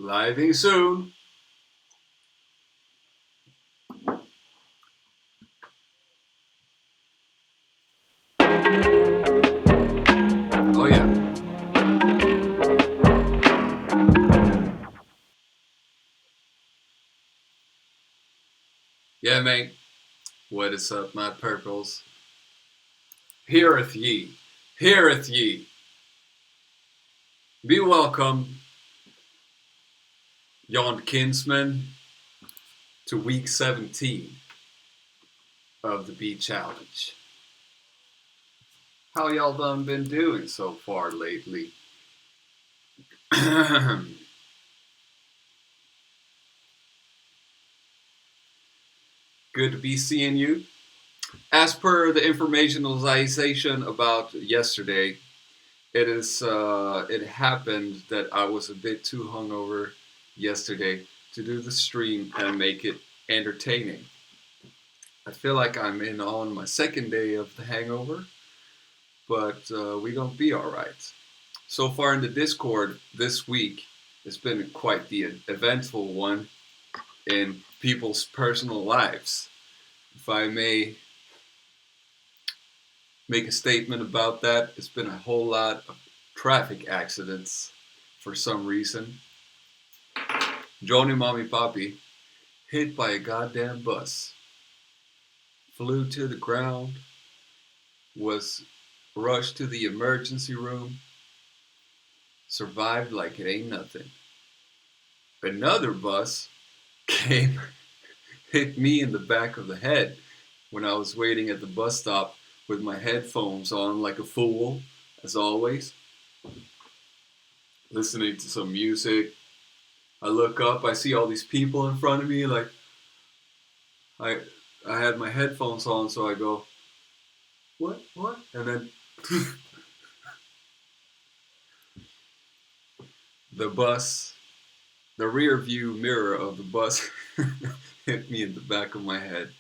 Living soon. Oh yeah. Yeah, mate. What is up, my purples? Heareth ye. Heareth ye. Be welcome, yon kinsmen, to week 17 of the Beat Challenge. How y'all done been doing so far lately? Good to be seeing you. As per the informationalization about yesterday, it happened that I was a bit too hungover yesterday to do the stream and make it entertaining. I feel like I'm in on my second day of the hangover, but we gonna be all right. So far in the Discord this week, it's been quite the eventful one in people's personal lives. If I may make a statement about that, it's been a whole lot of traffic accidents for some reason. Johnny Mommy Poppy hit by a goddamn bus, flew to the ground, was rushed to the emergency room, survived like it ain't nothing. Another bus came, hit me in the back of the head when I was waiting at the bus stop with my headphones on like a fool, as always, listening to some music. I look up, I see all these people in front of me, like I I had my headphones on, so I go, what? And then the bus, the rear view mirror of the bus hit me in the back of my head.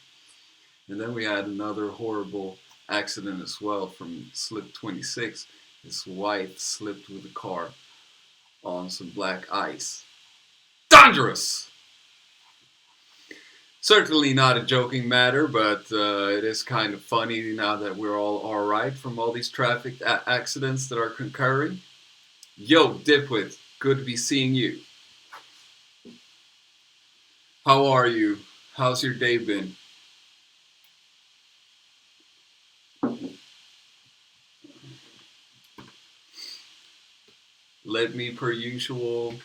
And then we had another horrible accident as well from slip 26. His wife slipped with a car on some black ice. Dangerous! Certainly not a joking matter, but it is kind of funny now that we're all alright from all these traffic accidents that are concurring. Yo, Dipwit, good to be seeing you. How are you? How's your day been? Let me, per usual,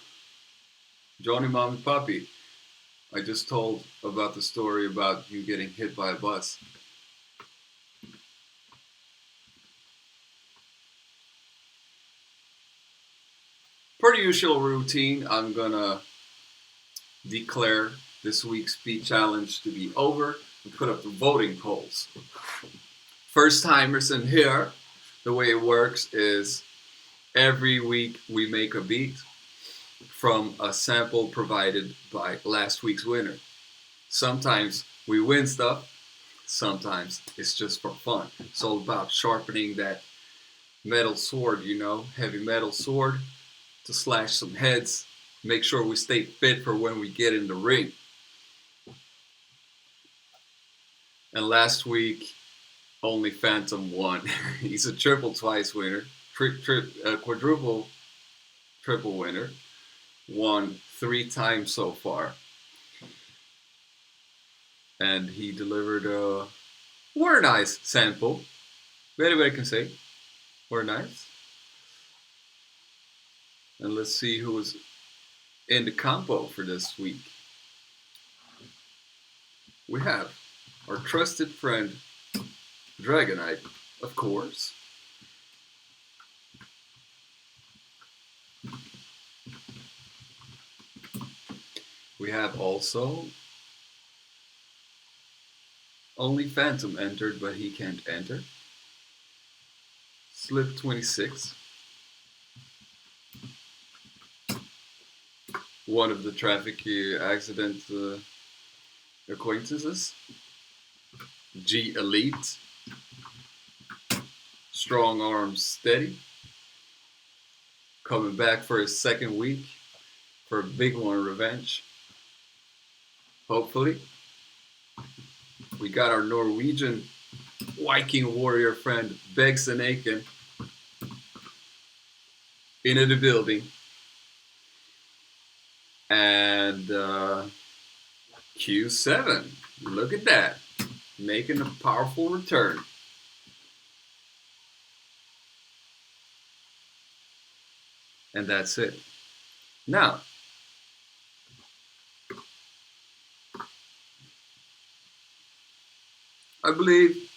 Johnny Mommy Puppy. I just told about the story about you getting hit by a bus. Per usual routine, I'm gonna declare this week's Beat Challenge to be over and put up the voting polls. First timers in here, the way it works is every week we make a beat from a sample provided by last week's winner. Sometimes we win stuff, sometimes it's just for fun. It's all about sharpening that metal sword, heavy metal sword to slash some heads, make sure we stay fit for when we get in the ring. And last week, only Phantom won. He's a triple twice winner, quadruple triple winner, won 3 times so far. And he delivered a very nice sample. Anybody can say, very nice. And let's see who was in the combo for this week. We have our trusted friend, Dragonite, of course. We have also only Phantom entered, but he can't enter. Slip 26. One of the traffic accident acquaintances. G Elite. Strong arms steady. Coming back for his second week. for a big one revenge. Hopefully. We got our Norwegian Viking warrior friend Begson Aiken into the building. And Q7, look at that, making a powerful return. And that's it. Now, I believe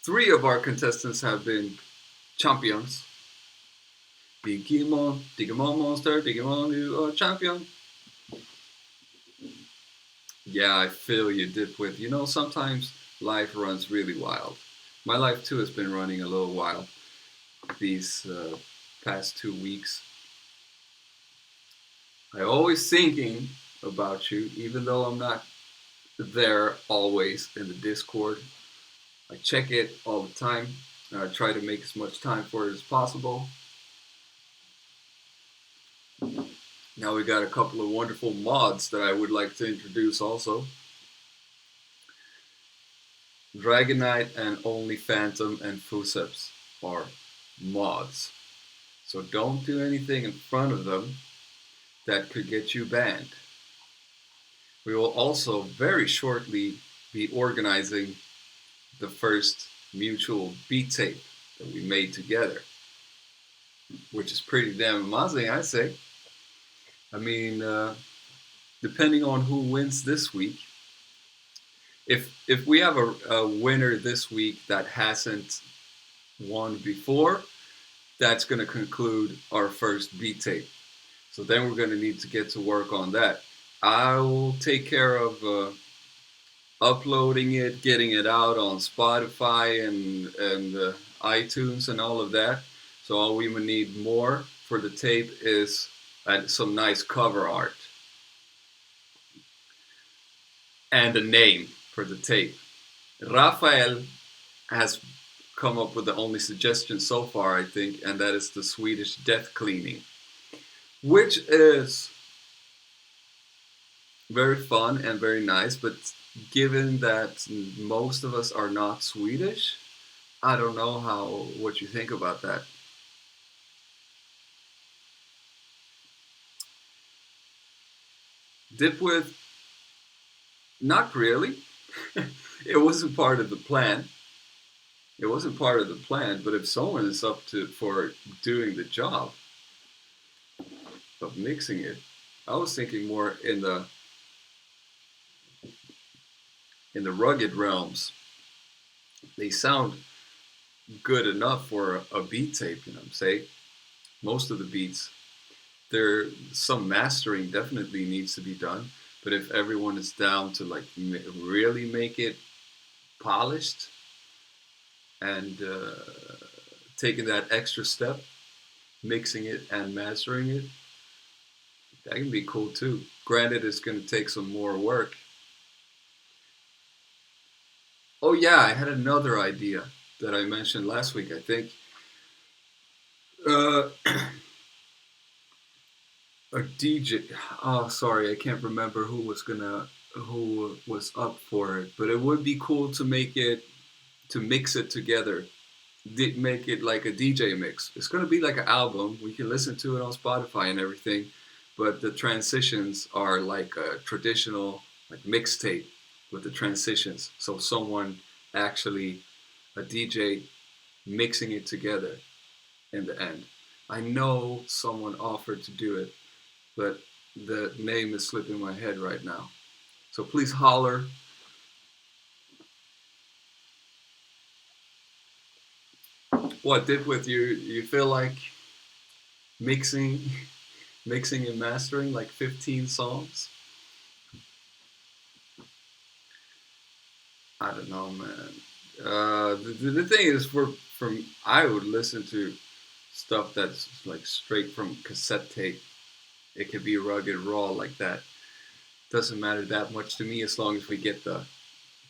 3 of our contestants have been champions. Digimon Monster, Digimon, you are champion. Yeah, I feel you, Dipwit. You know, sometimes life runs really wild. My life too has been running a little wild these past 2 weeks. I always thinking about you, even though I'm not there always in the Discord. I check it all the time. I try to make as much time for it as possible. Now we got a couple of wonderful mods that I would like to introduce also. Dragonite and Only Phantom and Fuseps are mods. So don't do anything in front of them that could get you banned. We will also very shortly be organizing the first mutual beat tape that we made together, which is pretty damn amazing, I say. I mean, depending on who wins this week, if we have a winner this week that hasn't won before, that's going to conclude our first beat tape. So then we're going to need to get to work on that. I will take care of uploading it, getting it out on Spotify and iTunes and all of that. So all we would need more for the tape is some nice cover art and a name for the tape. Rafael has come up with the only suggestion so far, I think, and that is the Swedish death cleaning, which is very fun and very nice, but given that most of us are not Swedish, I don't know what you think about that. Dipwith, not really. It wasn't part of the plan. It wasn't part of the plan, but if someone is up for doing the job of mixing it, I was thinking more in the rugged realms. They sound good enough for a beat tape, you know what I'm saying? Most of the beats, some mastering definitely needs to be done, but if everyone is down to like really make it polished and taking that extra step, mixing it and mastering it, that can be cool too. Granted, it's going to take some more work. Oh yeah, I had another idea that I mentioned last week, I think. Uh, a DJ. Oh, sorry, I can't remember who was up for it, but it would be cool to mix it together, make it like a DJ mix. It's gonna be like an album. We can listen to it on Spotify and everything, but the transitions are like a traditional like mixtape with the transitions. So someone actually a DJ mixing it together in the end. I know someone offered to do it, but the name is slipping my head right now. So please holler. What did with you? You feel like mixing, mixing and mastering like 15 songs? I don't know, man. The thing is, from I would listen to stuff that's like straight from cassette tape. It could be rugged raw like that. Doesn't matter that much to me as long as we get the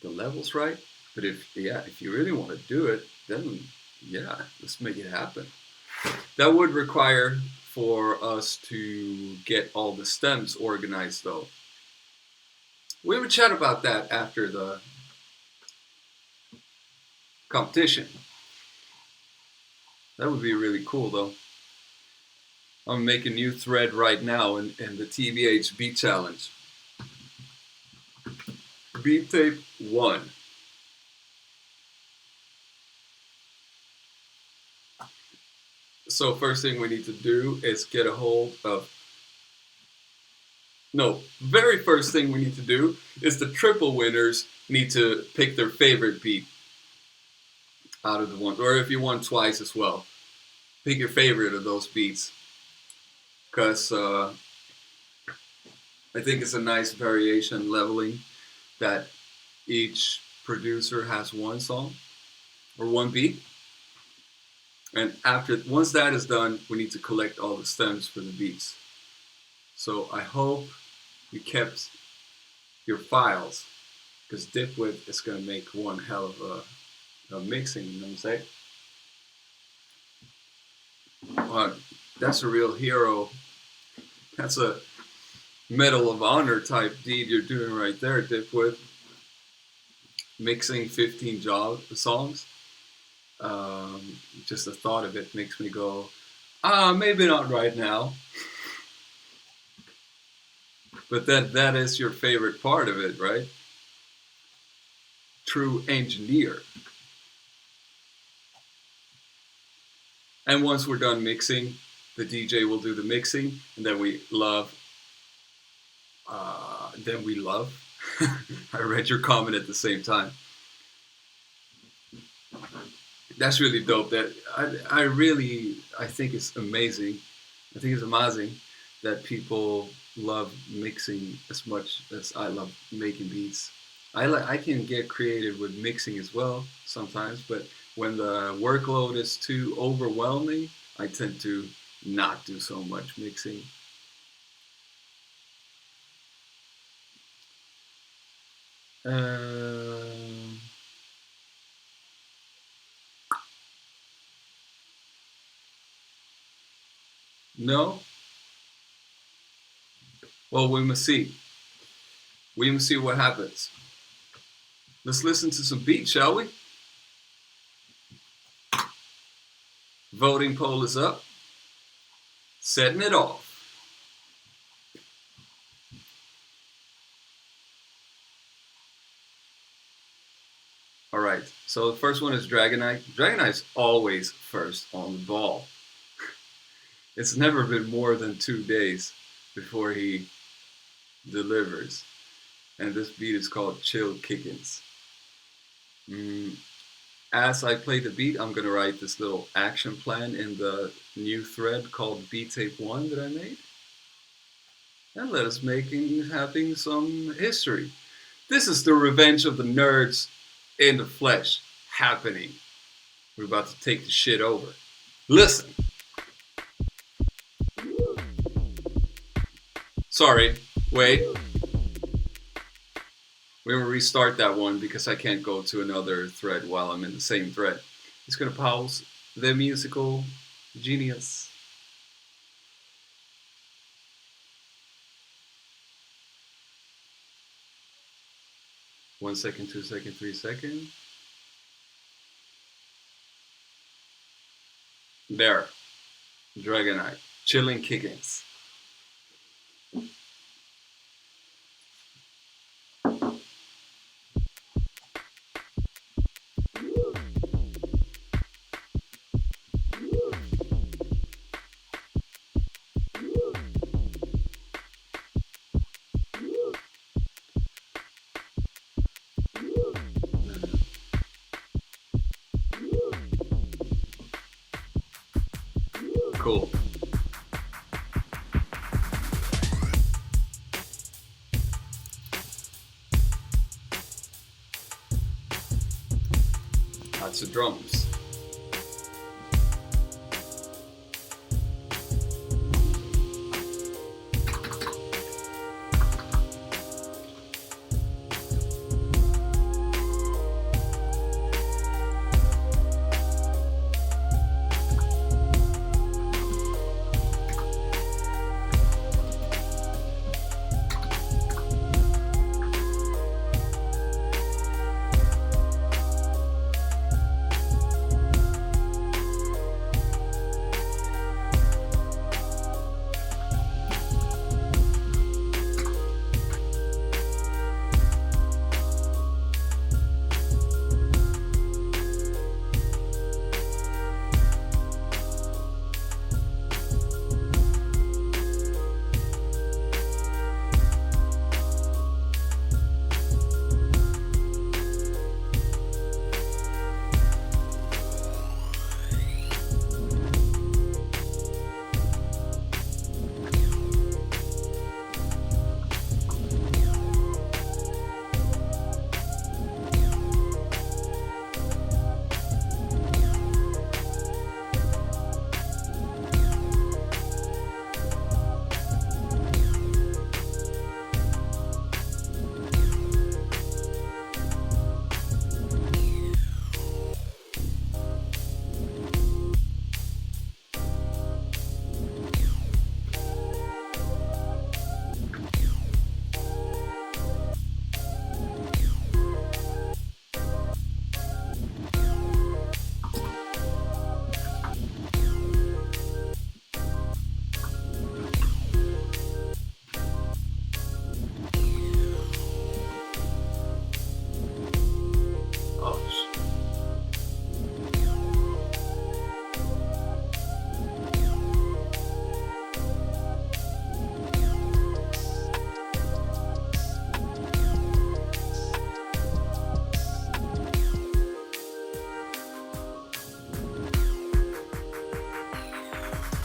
levels right. But if you really want to do it, then yeah, let's make it happen. That would require for us to get all the stems organized, though. We would chat about that after the competition. That would be really cool, though. I'm making a new thread right now in the TBH beat challenge. Beat tape 1. So first thing we need to do is get a hold of... No, very first thing we need to do is the triple winners need to pick their favorite beat out of the ones, or if you won twice as well, pick your favorite of those beats. Because I think it's a nice variation leveling that each producer has one song or one beat. And once that is done, we need to collect all the stems for the beats. So I hope you kept your files, because Dipwit is going to make one hell of a mixing, you know what I'm saying? That's a real hero. That's a Medal of Honor type deed you're doing right there, Dipwit. Mixing 15 songs. Just the thought of it makes me go, maybe not right now. But that is your favorite part of it, right? True engineer. And once we're done mixing, the DJ will do the mixing, and then we love. I read your comment at the same time. That's really dope. That I think it's amazing. I think it's amazing that people love mixing as much as I love making beats. I can get creative with mixing as well sometimes, but when the workload is too overwhelming, I tend to not do so much mixing. No? Well, we must see. We must see what happens. Let's listen to some beats, shall we? Voting poll is up. Setting it off. All right, so the first one is Dragonite. Dragonite's always first on the ball. It's never been more than 2 days before he delivers. And this beat is called Chill Kickins. As I play the beat, I'm going to write this little action plan in the new thread called Beat Tape 1 that I made. And let us having some history. This is the revenge of the nerds in the flesh happening. We're about to take the shit over. Listen. Sorry, wait. We're going to restart that one because I can't go to another thread while I'm in the same thread. It's going to pause the musical genius. One second, 2 seconds, 3 seconds. There. Dragonite. Chilling Kickins. Cool. Lots of drums.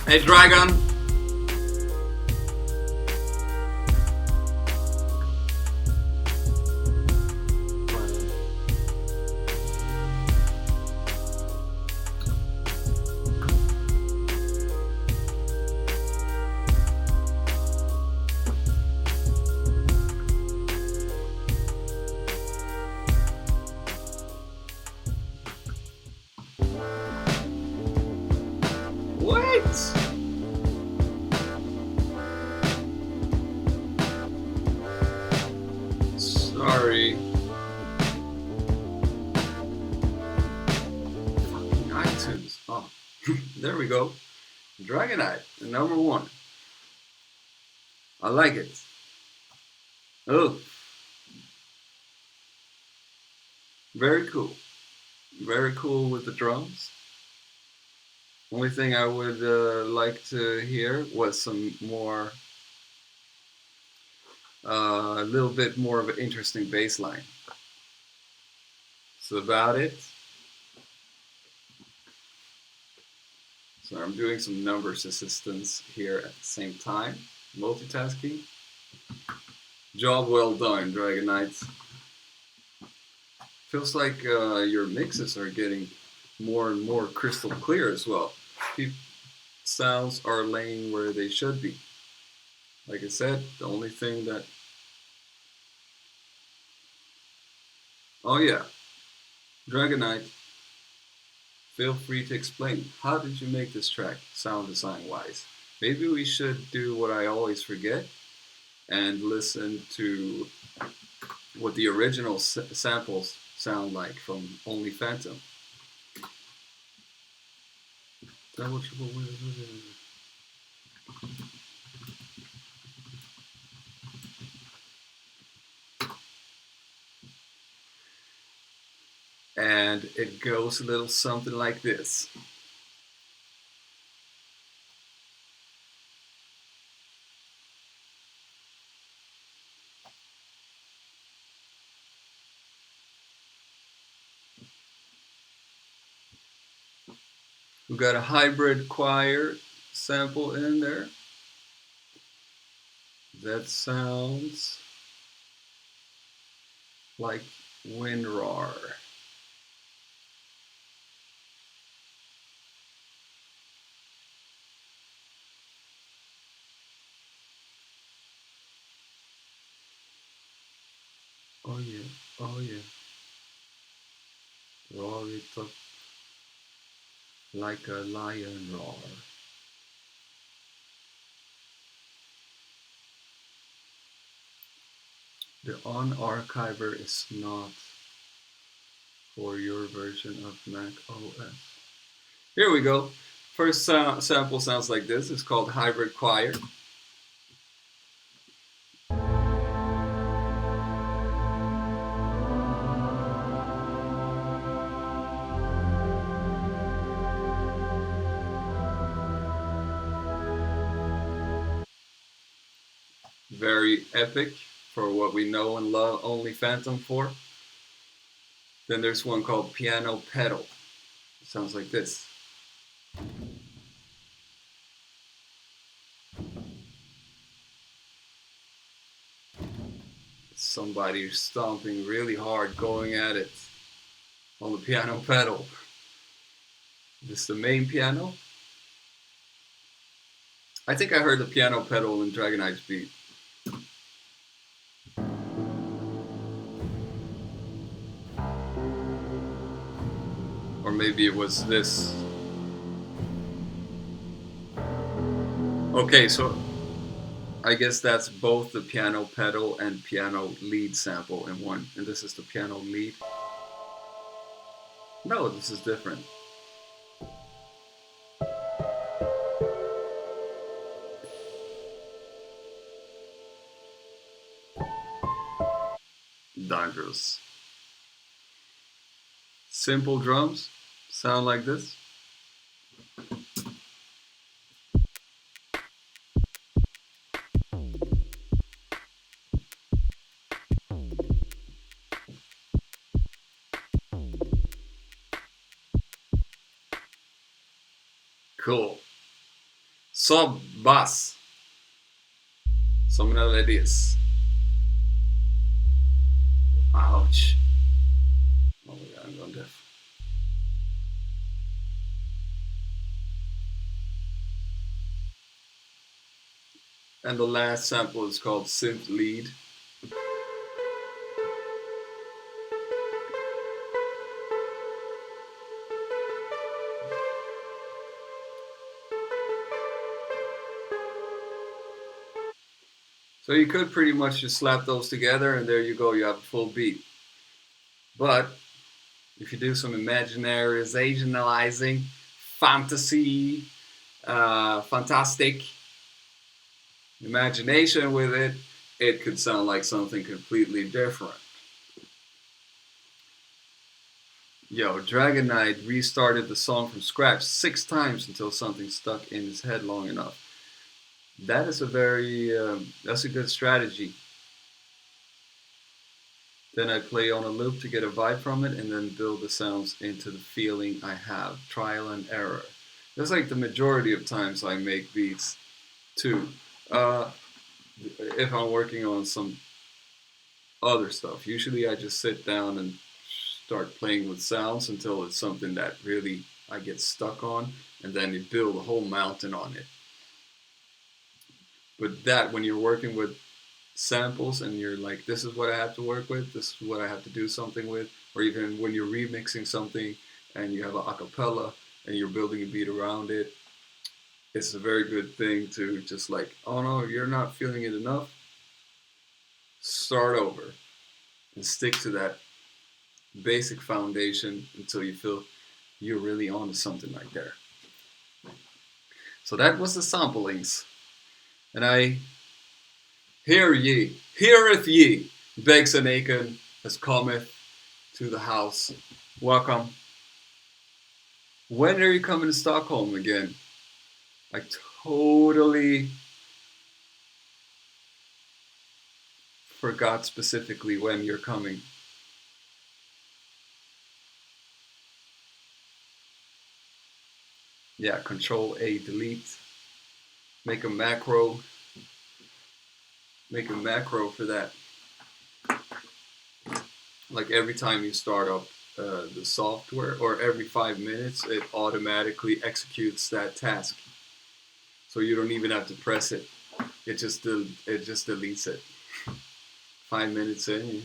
Hey, Dragon. What? Sorry. iTunes. Oh, there we go. Dragonite, the number one. I like it. Oh, very cool. Very cool with the drums. Only thing I would like to hear was some more, a little bit more of an interesting bass line. That's about it. So I'm doing some numbers assistance here at the same time. Multitasking. Job well done, Dragonite. Feels like your mixes are getting more and more crystal clear as well. Sounds are laying where they should be. Like I said, the only thing that... Oh yeah, Dragonite, feel free to explain. How did you make this track sound design wise? Maybe we should do what I always forget and listen to what the original samples sound like from Only Phantom. Double, triple, and it goes a little something like this. We got a hybrid choir sample in there. That sounds like WinRAR. Oh yeah, oh yeah. Roar it up like a lion roar. The on-archiver is not for your version of Mac OS. Here we go. First sample sounds like this. It's called Hybrid Choir. Very epic for what we know and love Only Phantom for. Then there's one called Piano Pedal. It sounds like this. Somebody stomping really hard, going at it on the piano pedal. This is the main piano. I think I heard the piano pedal in Dragonite's beat. Or maybe it was this. Okay, so I guess that's both the piano pedal and piano lead sample in one. And this is the piano lead. No, this is different. Dangerous. Simple drums sound like this. Cool. Sub bass. Some melodies. Ouch. Oh my god, I'm going deaf. And the last sample is called Synth Lead. So you could pretty much just slap those together and there you go, you have a full beat. But if you do some imaginarizing, fantasy, fantastic imagination with it, it could sound like something completely different. Yo, Dragon Knight restarted the song from scratch 6 times until something stuck in his head long enough. That is that's a good strategy. Then I play on a loop to get a vibe from it and then build the sounds into the feeling I have. Trial and error. That's like the majority of times I make beats too. If I'm working on some other stuff, usually I just sit down and start playing with sounds until it's something that really I get stuck on, and then you build a whole mountain on it. But that, when you're working with samples and you're like, this is what I have to work with, this is what I have to do something with, or even when you're remixing something and you have an acapella and you're building a beat around it, it's a very good thing to just like, oh no, you're not feeling it enough, start over and stick to that basic foundation until you feel you're really onto something right there. So that was the samplings. And I heareth ye, begs an Achan as cometh to the house. Welcome. When are you coming to Stockholm again? I totally forgot specifically when you're coming. Yeah, Control A, delete. Make a macro for that. Like every time you start up the software, or every 5 minutes, it automatically executes that task. So you don't even have to press it. It just deletes it. 5 minutes in.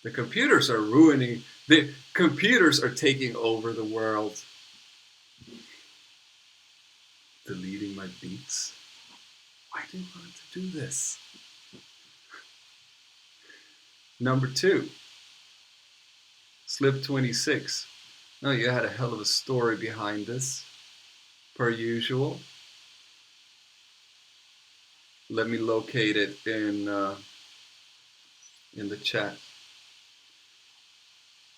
The computers are ruining. The computers are taking over the world. Deleting my beats. Why do you want to do this? Number 2. Slip 26. No, you had a hell of a story behind this, per usual. Let me locate it in the chat.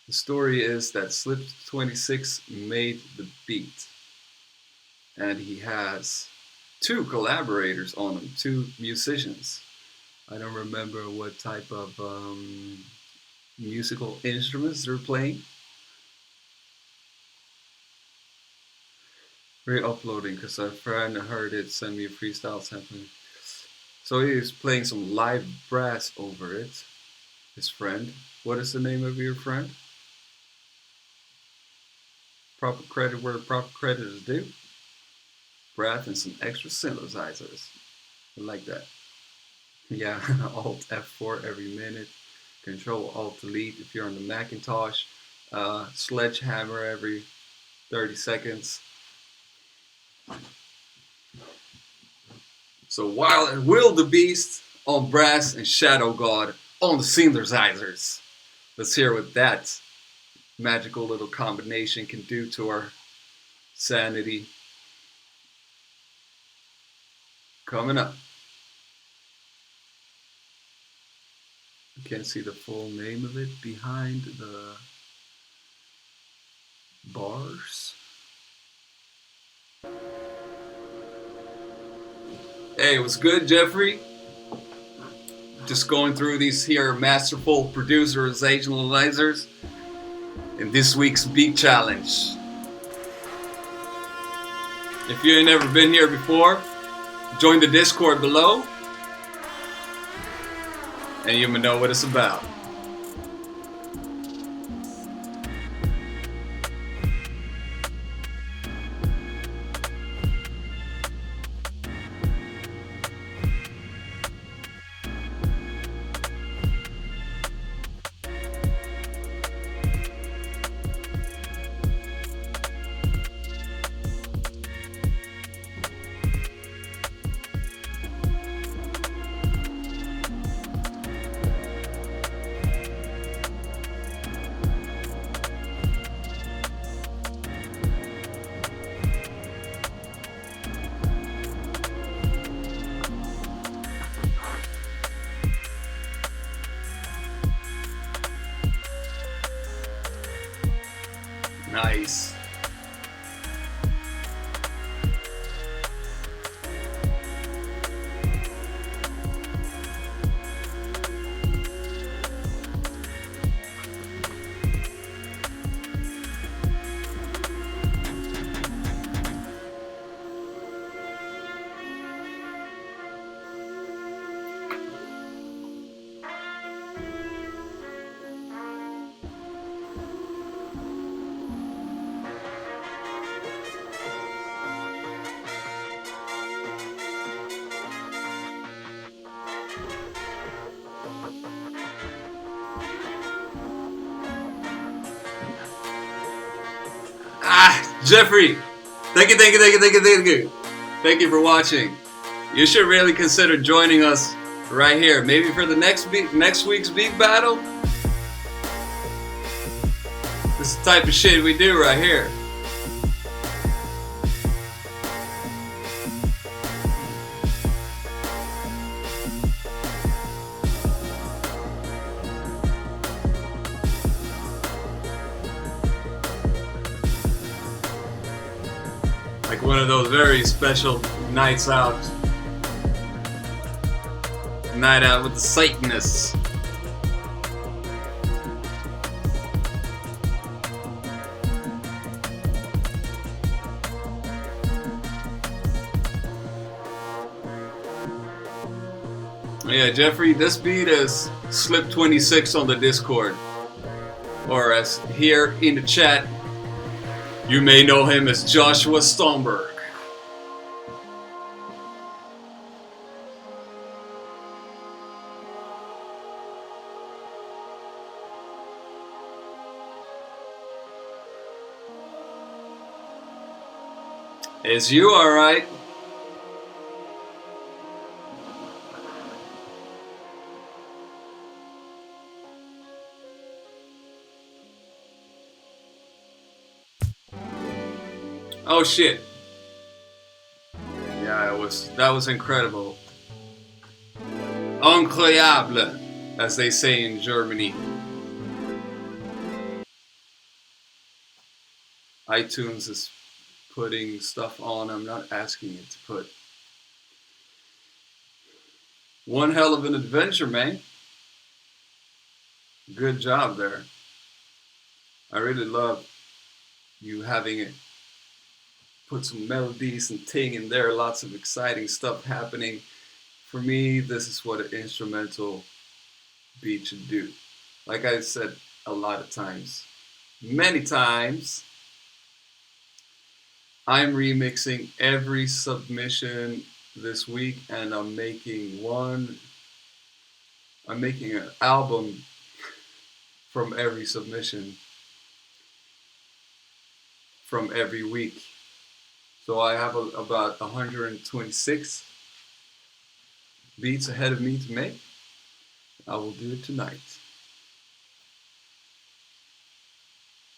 The story is that Slip 26 made the beat, and he has 2 collaborators on him, 2 musicians. I don't remember what type of musical instruments they're playing. Re-uploading because a friend heard it, send me a freestyle sampling. So he's playing some live brass over it. His friend. What is the name of your friend? Proper credit where proper credit is due. Brass and some extra synthesizers. I like that. Yeah, Alt F4 every minute. Control Alt Delete if you're on the Macintosh. Sledgehammer every 30 seconds. So while Will the Beast on brass and Shadow God on the synthesizers. Let's hear what that magical little combination can do to our sanity. Coming up. I can't see the full name of it behind the bars. Hey, what's good, Jeffrey? Just going through these here masterful producers, analyzers in this week's Beat Challenge. If you ain't never been here before, join the Discord below, and you will know what it's about. Nice. Jeffrey, thank you. Thank you for watching. You should really consider joining us right here. Maybe for the next week's beat battle. This is the type of shit we do right here. Like one of those very special nights out. Night out with the Satanists. Yeah, Jeffrey, this beat is Slip 26 on the Discord. Or as here in the chat, you may know him as Joshua Stomberg. Is you alright? Oh shit. Yeah, that was incredible. Incroyable, as they say in Germany. iTunes is putting stuff on I'm not asking it to put. One hell of an adventure, man. Good job there. I really love you having it. Put some melodies and ting in there, lots of exciting stuff happening. For me, this is what an instrumental beat should do. Like I said a lot of times, many times, I'm remixing every submission this week, and I'm making an album from every submission from every week. So I have about 126 beats ahead of me to make. I will do it tonight.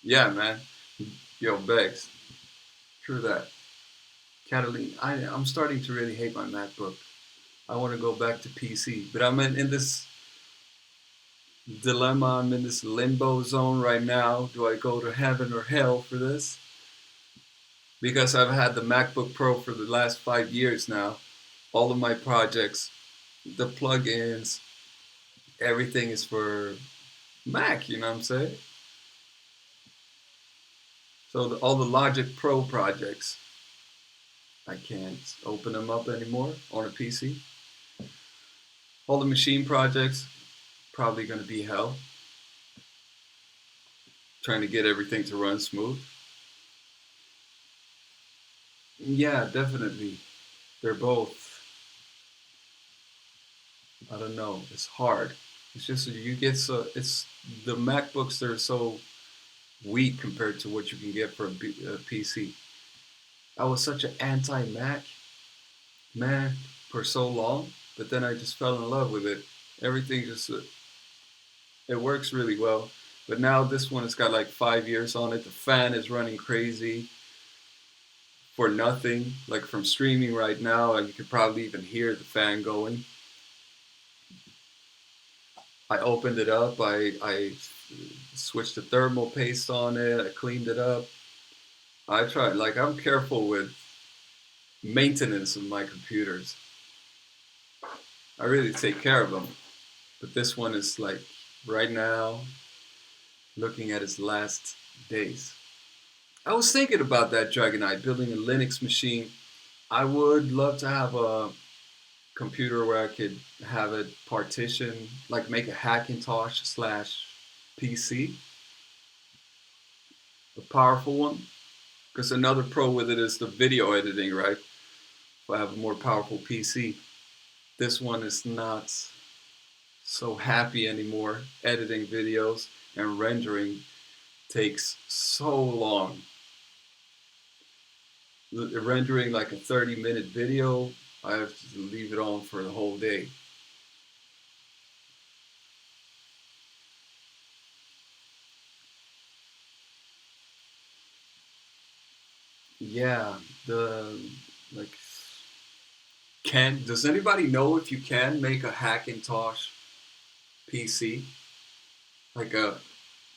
Yeah, man. Yo, Begs. True that. Catalina, I'm starting to really hate my MacBook. I want to go back to PC, but I'm in this dilemma. I'm in this limbo zone right now. Do I go to heaven or hell for this? Because I've had the MacBook Pro for the last 5 years now. All of my projects, the plugins, everything is for Mac, you know what I'm saying? So all the Logic Pro projects, I can't open them up anymore on a PC. All the machine projects probably going to be hell. Trying to get everything to run smooth. Yeah, definitely. They're both, I don't know, it's hard. It's just you get so, it's the MacBooks, they're so weak compared to what you can get for a PC. I was such an anti-Mac man for so long, but then I just fell in love with it. Everything just, it works really well. But now this one has got like 5 years on it. The fan is running crazy for nothing. Like from streaming right now, you could probably even hear the fan going. I opened it up. I switched the thermal paste on it. I cleaned it up. I tried. Like I'm careful with maintenance of my computers. I really take care of them. But this one is like right now, looking at its last days. I was thinking about that Dragonite, building a Linux machine. I would love to have a computer where I could have it partition, like make a Hackintosh slash PC, a powerful one. Because another pro with it is the video editing, right? If I have a more powerful PC, this one is not so happy anymore. Editing videos and rendering takes so long. Rendering like a 30-minute video, I have to leave it on for the whole day. Yeah, the like can does anybody know if you can make a Hackintosh PC like a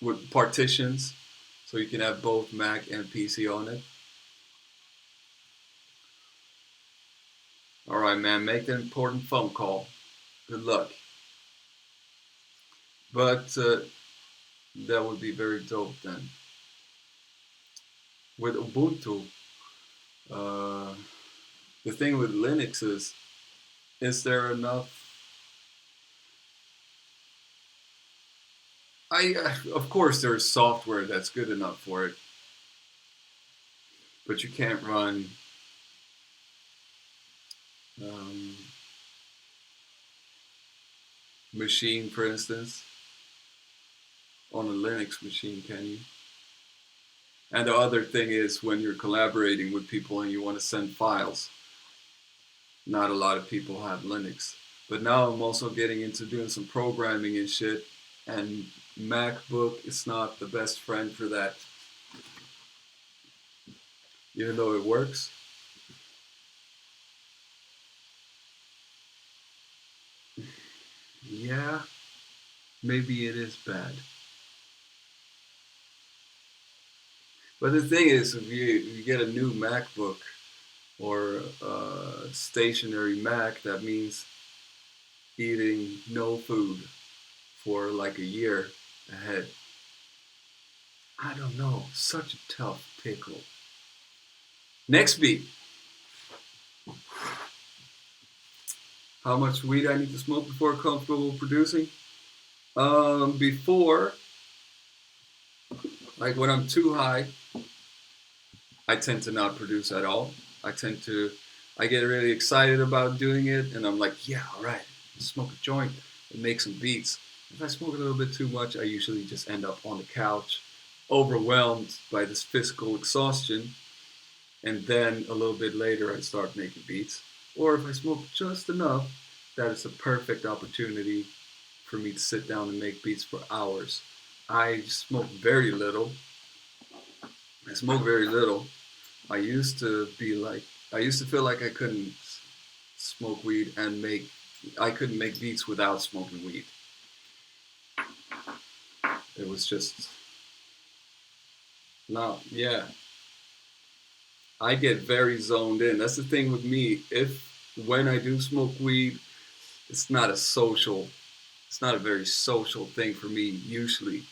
with partitions so you can have both Mac and PC on it? All right, man, make an important phone call. Good luck. But that would be very dope then. With Ubuntu, uh, the thing with Linux is there enough? Of course, there's software that's good enough for it, but you can't run um, machine, for instance, on a Linux machine, can you? And the other thing is when you're collaborating with people and you want to send files, not a lot of people have Linux. But now I'm also getting into doing some programming and shit, and MacBook is not the best friend for that, even though it works. Yeah, maybe it is bad. But the thing is, if you get a new MacBook or a stationary Mac, that means eating no food for like a year ahead. I don't know. Such a tough pickle. Next beat. How much weed I need to smoke before comfortable producing? Before, like when I'm too high, I tend to not produce at all. I tend to, I get really excited about doing it, and I'm like, yeah, all right, smoke a joint and make some beats. If I smoke a little bit too much, I usually just end up on the couch, overwhelmed by this physical exhaustion, and then a little bit later I start making beats. Or if I smoke just enough, that is a perfect opportunity for me to sit down and make beats for hours. I smoke very little. I smoke very little. I used to be like, I used to feel like I couldn't smoke weed and I couldn't make beats without smoking weed. It was just, no, yeah. I get very zoned in. That's the thing with me. When I do smoke weed, it's not a social, it's not a very social thing for me, usually.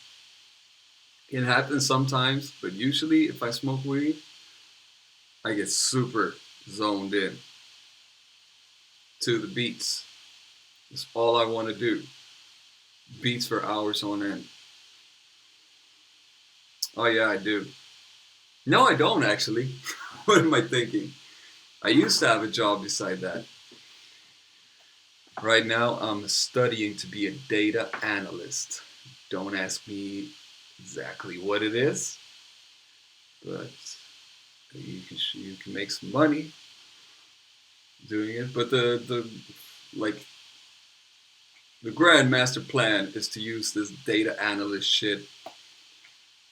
It happens sometimes, but usually if I smoke weed, I get super zoned in to the beats. That's all I want to do. Beats for hours on end. Oh yeah, I do. No, I don't actually. What am I thinking? I used to have a job beside that. Right now, I'm studying to be a data analyst. Don't ask me exactly what it is, but you can make some money doing it. But the like the grand master plan is to use this data analyst shit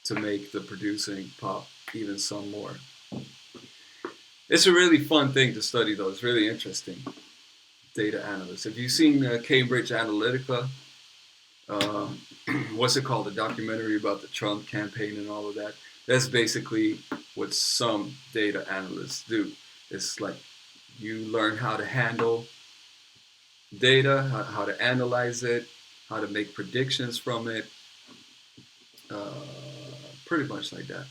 to make the producing pop even some more. It's a really fun thing to study, though. It's really interesting. Data analyst. Have you seen Cambridge Analytica? Uh, what's it called? The documentary about the Trump campaign and all of that. That's basically what some data analysts do. It's like you learn how to handle data, how to analyze it, how to make predictions from it. Uh, Pretty much like that.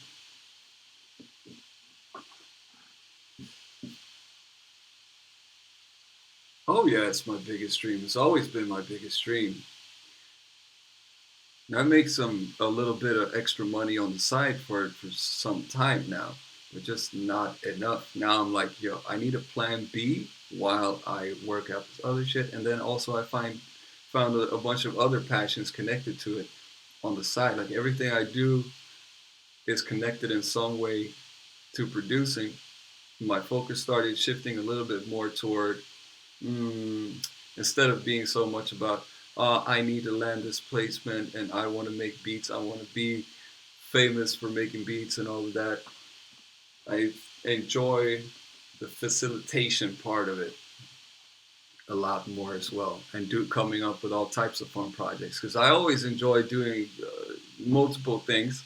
Oh yeah, it's my biggest dream. It's always been my biggest dream. And I make a little bit of extra money on the side for it for some time now, but just not enough. Now I'm like, yo, I need a plan B while I work out this other shit, and then also I found a bunch of other passions connected to it on the side. Like everything I do is connected in some way to producing. My focus started shifting a little bit more toward mm, instead of being so much about I need to land this placement and I want to make beats. I want to be famous for making beats and all of that. I enjoy the facilitation part of it a lot more as well, and do coming up with all types of fun projects because I always enjoy doing multiple things,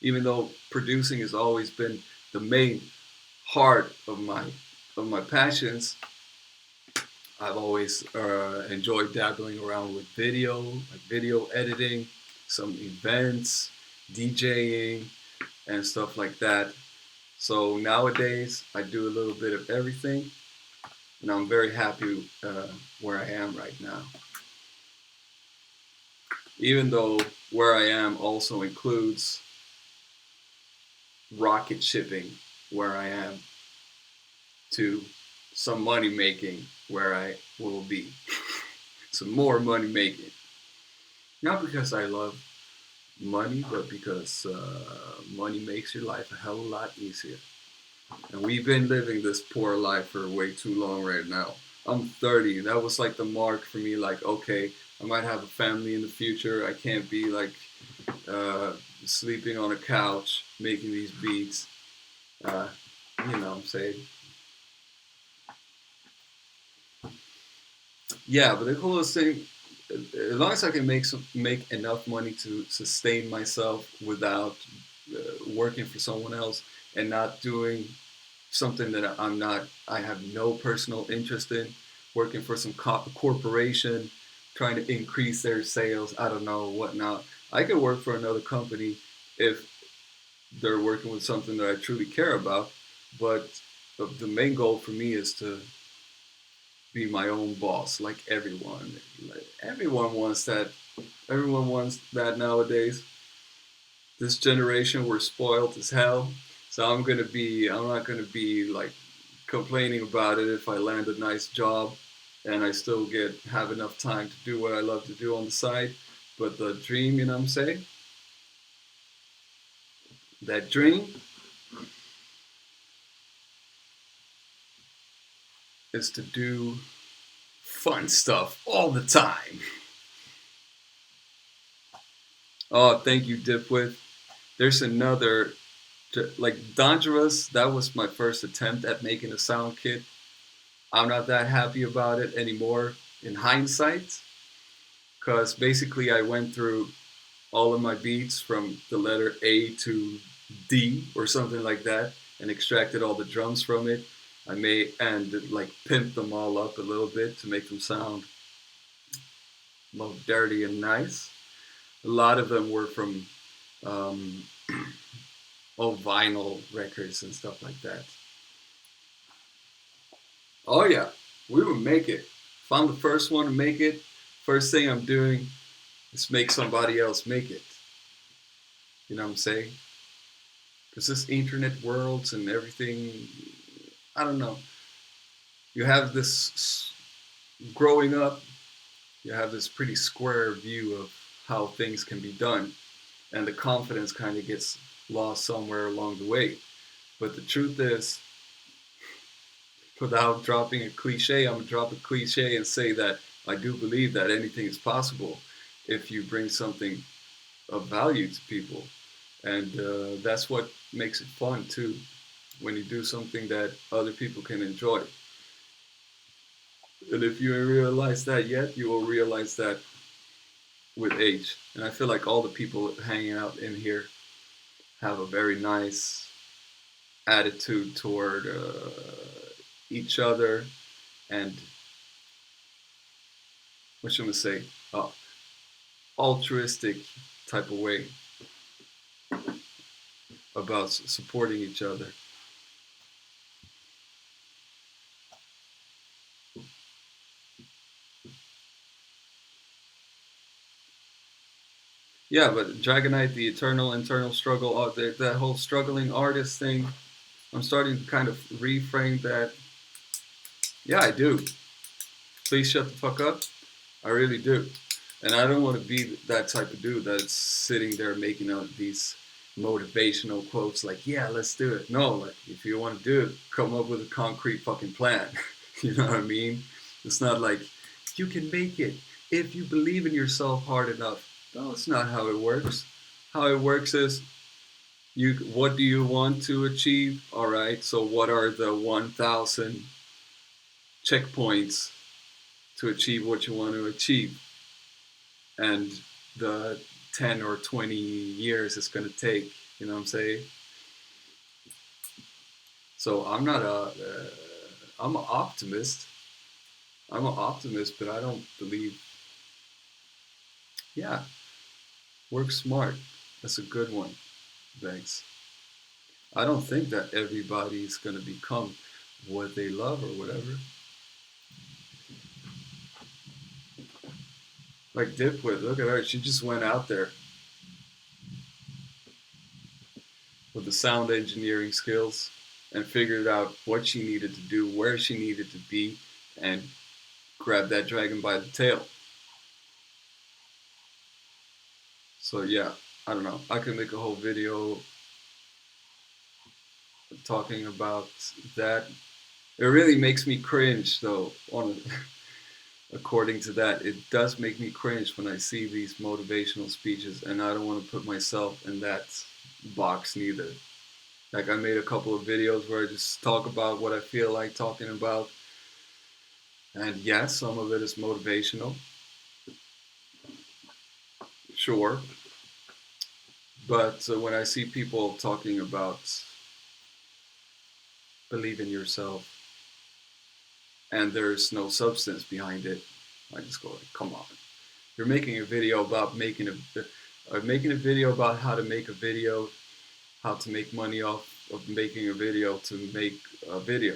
even though producing has always been the main heart of my passions. I've always enjoyed dabbling around with video, like video editing, some events, DJing, and stuff like that. So nowadays, I do a little bit of everything, and I'm very happy where I am right now. Even though where I am also includes rocket shipping, where I am, to some money making, where I will be. Some more money making. Not because I love money, but because money makes your life a hell of a lot easier. And we've been living this poor life for way too long right now. I'm 30. That was like the mark for me. Like, okay, I might have a family in the future. I can't be like uh, sleeping on a couch making these beats. Uh, you know what I'm saying? Yeah, but the coolest thing, as long as I can make enough money to sustain myself without working for someone else and not doing something that I have no personal interest in, working for some corporation, trying to increase their sales, I don't know, whatnot. I could work for another company if they're working with something that I truly care about, but the main goal for me is to be my own boss, like everyone. Like, everyone wants that. Everyone wants that nowadays. This generation, we're spoiled as hell. So I'm not gonna be like complaining about it if I land a nice job and I still have enough time to do what I love to do on the side. But the dream, you know what I'm saying? That dream is to do fun stuff all the time. Oh, thank you, Dipwith. There's another, like Dangerous, that was my first attempt at making a sound kit. I'm not that happy about it anymore in hindsight, because basically I went through all of my beats from the letter A to D or something like that and extracted all the drums from it. I made and like pimped them all up a little bit to make them sound more dirty and nice. A lot of them were from um, old vinyl records and stuff like that. Oh yeah, we would make it. If I'm the first one to make it, first thing I'm doing is make somebody else make it. You know what I'm saying? Because this internet worlds and everything, I don't know. You have this growing up, you have this pretty square view of how things can be done, and the confidence kind of gets lost somewhere along the way. But the truth is, without dropping a cliche, I'm gonna drop a cliche and say that I do believe that anything is possible if you bring something of value to people, and that's what makes it fun too. When you do something that other people can enjoy, and if you realize that yet, you will realize that with age. And I feel like all the people hanging out in here have a very nice attitude toward each other, and what should I say, uh, altruistic type of way about supporting each other. Yeah, but Dragonite, the eternal internal struggle, that whole struggling artist thing, I'm starting to kind of reframe that. Yeah, I do. Please shut the fuck up. I really do. And I don't want to be that type of dude that's sitting there making out these motivational quotes like, yeah, let's do it. No, like, if you want to do it, come up with a concrete fucking plan. You know what I mean? It's not like, you can make it if you believe in yourself hard enough. No, it's not how it works. How it works is, what do you want to achieve? All right, so what are the 1,000 checkpoints to achieve what you want to achieve? And the 10 or 20 years it's going to take. You know what I'm saying? So I'm an optimist. I'm an optimist, but I don't believe, yeah, work smart. That's a good one. Thanks. I don't think that everybody's going to become what they love or whatever. Like Dipwit, look at her. She just went out there with the sound engineering skills and figured out what she needed to do, where she needed to be, and grabbed that dragon by the tail. So yeah, I don't know. I could make a whole video talking about that. It really makes me cringe though. According to that, it does make me cringe when I see these motivational speeches, and I don't want to put myself in that box neither. Like, I made a couple of videos where I just talk about what I feel like talking about, and yes, some of it is motivational, sure. But when I see people talking about believe in yourself and there's no substance behind it, I just go like, come on. You're making a video about making a video about how to make a video, how to make money off of making a video to make a video.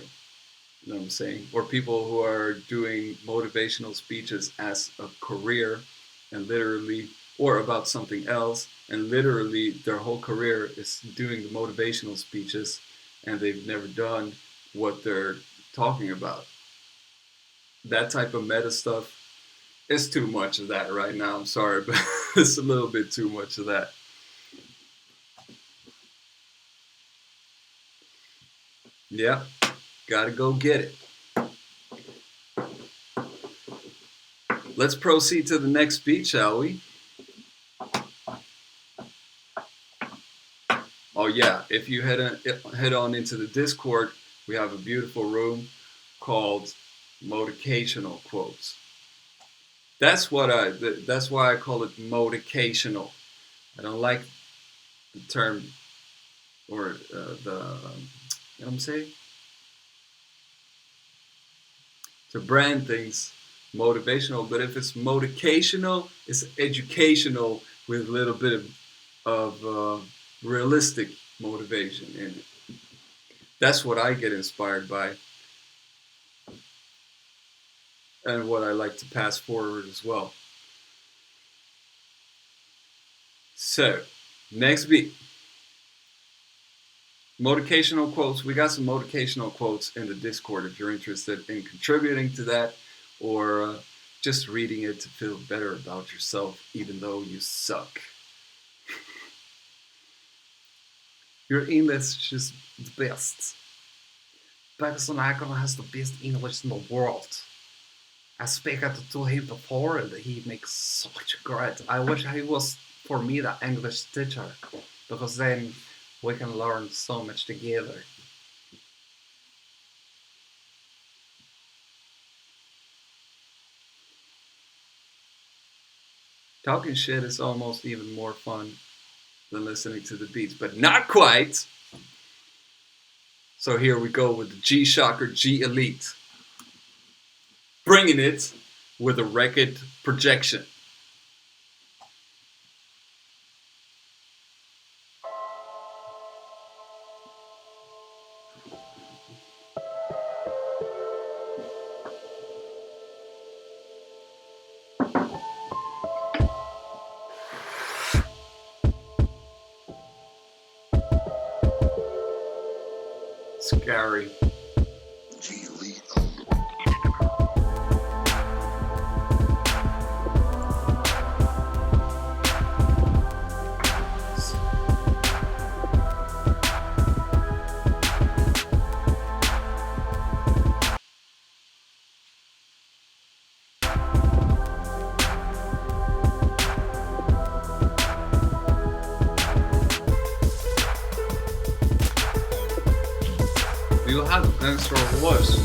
You know what I'm saying? Or people who are doing motivational speeches as a career and literally, or about something else, and literally their whole career is doing the motivational speeches and they've never done what they're talking about. That type of meta stuff, it's too much of that right now. I'm sorry, but it's a little bit too much of that. Yeah, gotta go get it. Let's proceed to the next beat, shall we? Oh yeah, if you head on into the Discord, we have a beautiful room called Motivational Quotes. That's why I call it motivational. I don't like the term or you know what I'm saying? To brand things motivational, but if it's motivational, it's educational with a little bit of realistic motivation in it. That's what I get inspired by. and what I like to pass forward as well. So, next beat. Motivational quotes. We got some motivational quotes in the Discord if you're interested in contributing to that or just reading it to feel better about yourself, even though you suck. Your English is the best. Patterson Icon has the best English in the world. I speak to him before and he makes such great. I wish he was for me the English teacher because then we can learn so much together. Talking shit is almost even more fun than listening to the beats, but not quite. So here we go with the G Shocker G Elite. Bringing it with a record projection. Scary. You have a gangster voice.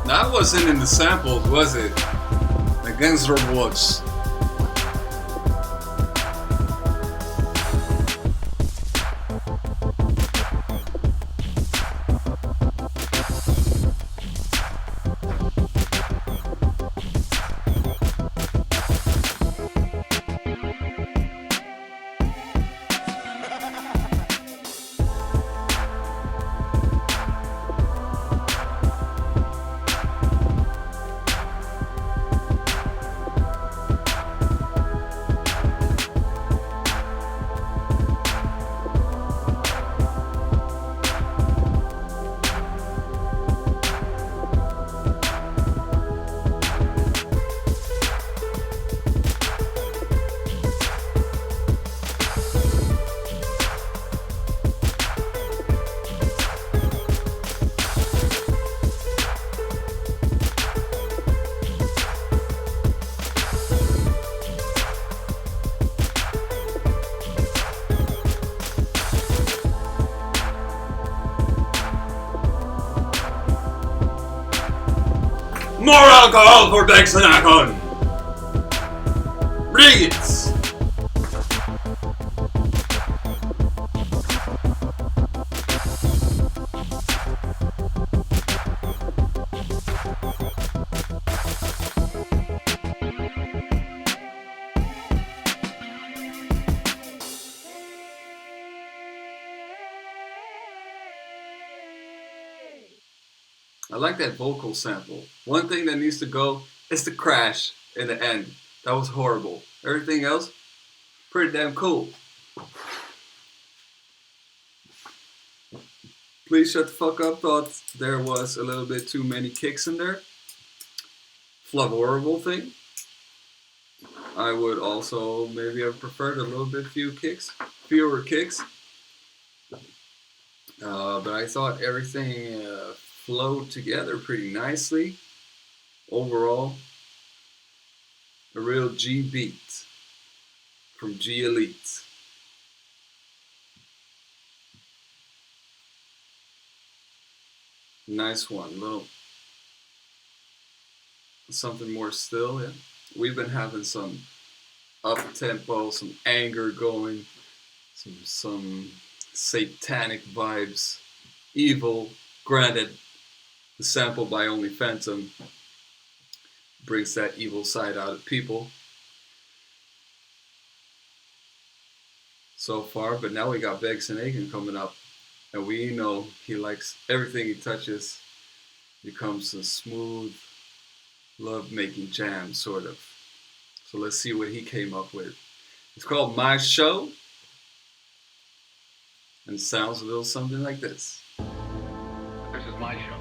That wasn't in the samples, was it? The gangster voice. More alcohol for Dexanacon! Bring it! I like that vocal sample. One thing that needs to go is the crash in the end. That was horrible. Everything else, pretty damn cool. Please shut the fuck up. Thought there was a little bit too many kicks in there. Horrible thing. I would also maybe have preferred a little bit fewer kicks. But I thought everything flowed together pretty nicely. Overall, a real G beat from G Elite. Nice one, little something more still. Yeah, we've been having some up tempo, some anger going, some satanic vibes, evil. Granted, the sample by Only Phantom brings that evil side out of people so far, but now we got Beggs and Aiken coming up, and we know he likes everything he touches becomes a smooth love-making jam, sort of. So let's see what he came up with. It's called My Show, and it sounds a little something like this. This is my show.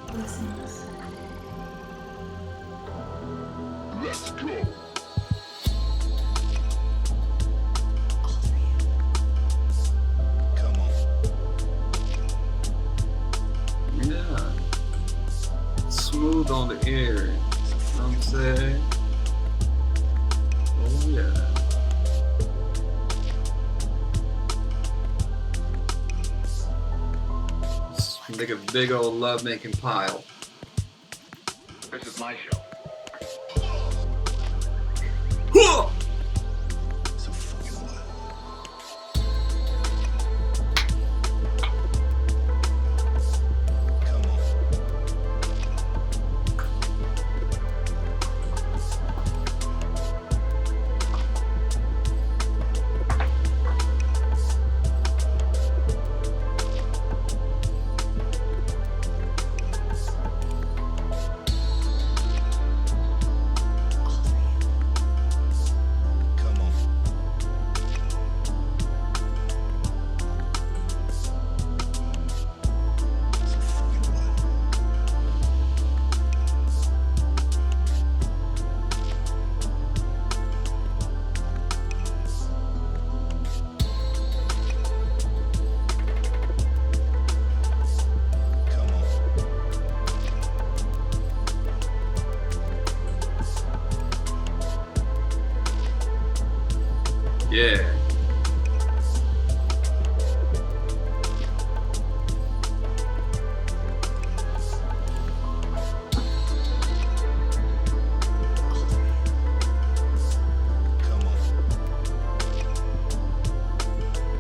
Blessings. Let's go. All for you. Come on. Yeah. Smooth on the ear. You know what I'm saying? Oh yeah. Just make a big old love-making pile. This is my show. Huh! So fucking wild. Come on. All for you. Come on. So fucking wild. Come on. Yeah. All for you. Come on. So fucking wild.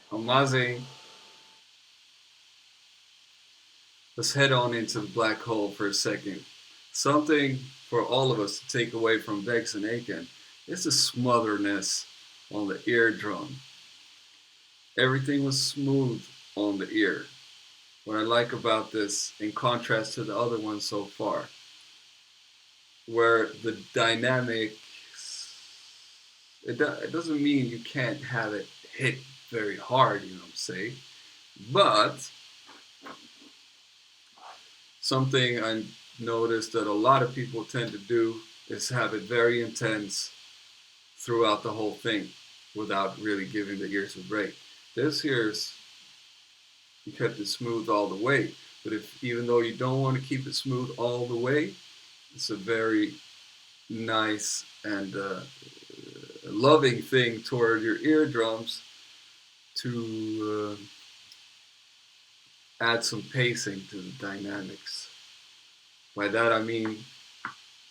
Amaze. Let's head on into the black hole for a second. Something for all of us to take away from Vex and Aiken is the smotherness on the eardrum. Everything was smooth on the ear. What I like about this, in contrast to the other ones so far, where the dynamics, it doesn't mean you can't have it hit very hard, you know what I'm saying? But something I noticed that a lot of people tend to do is have it very intense throughout the whole thing without really giving the ears a break. This here's, you kept it smooth all the way, but if even though you don't want to keep it smooth all the way, it's a very nice and loving thing toward your eardrums to add some pacing to the dynamics. By that I mean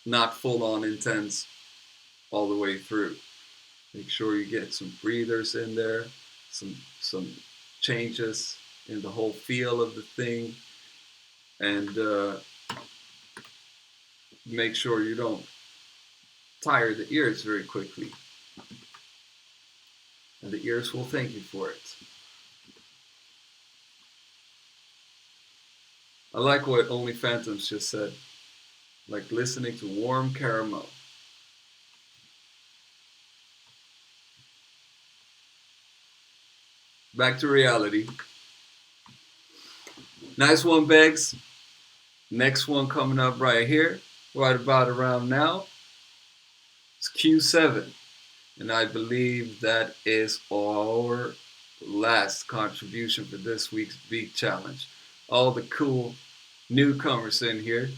not full on intense all the way through. Make sure you get some breathers in there, some changes in the whole feel of the thing, and make sure you don't tire the ears very quickly. And the ears will thank you for it. I like what Only Phantoms just said. like listening to warm caramel. Back to reality. Nice one, Begs. Next one coming up right here, right about around now. It's Q7. And I believe that is our last contribution for this week's Beat Challenge. All the cool newcomers in here,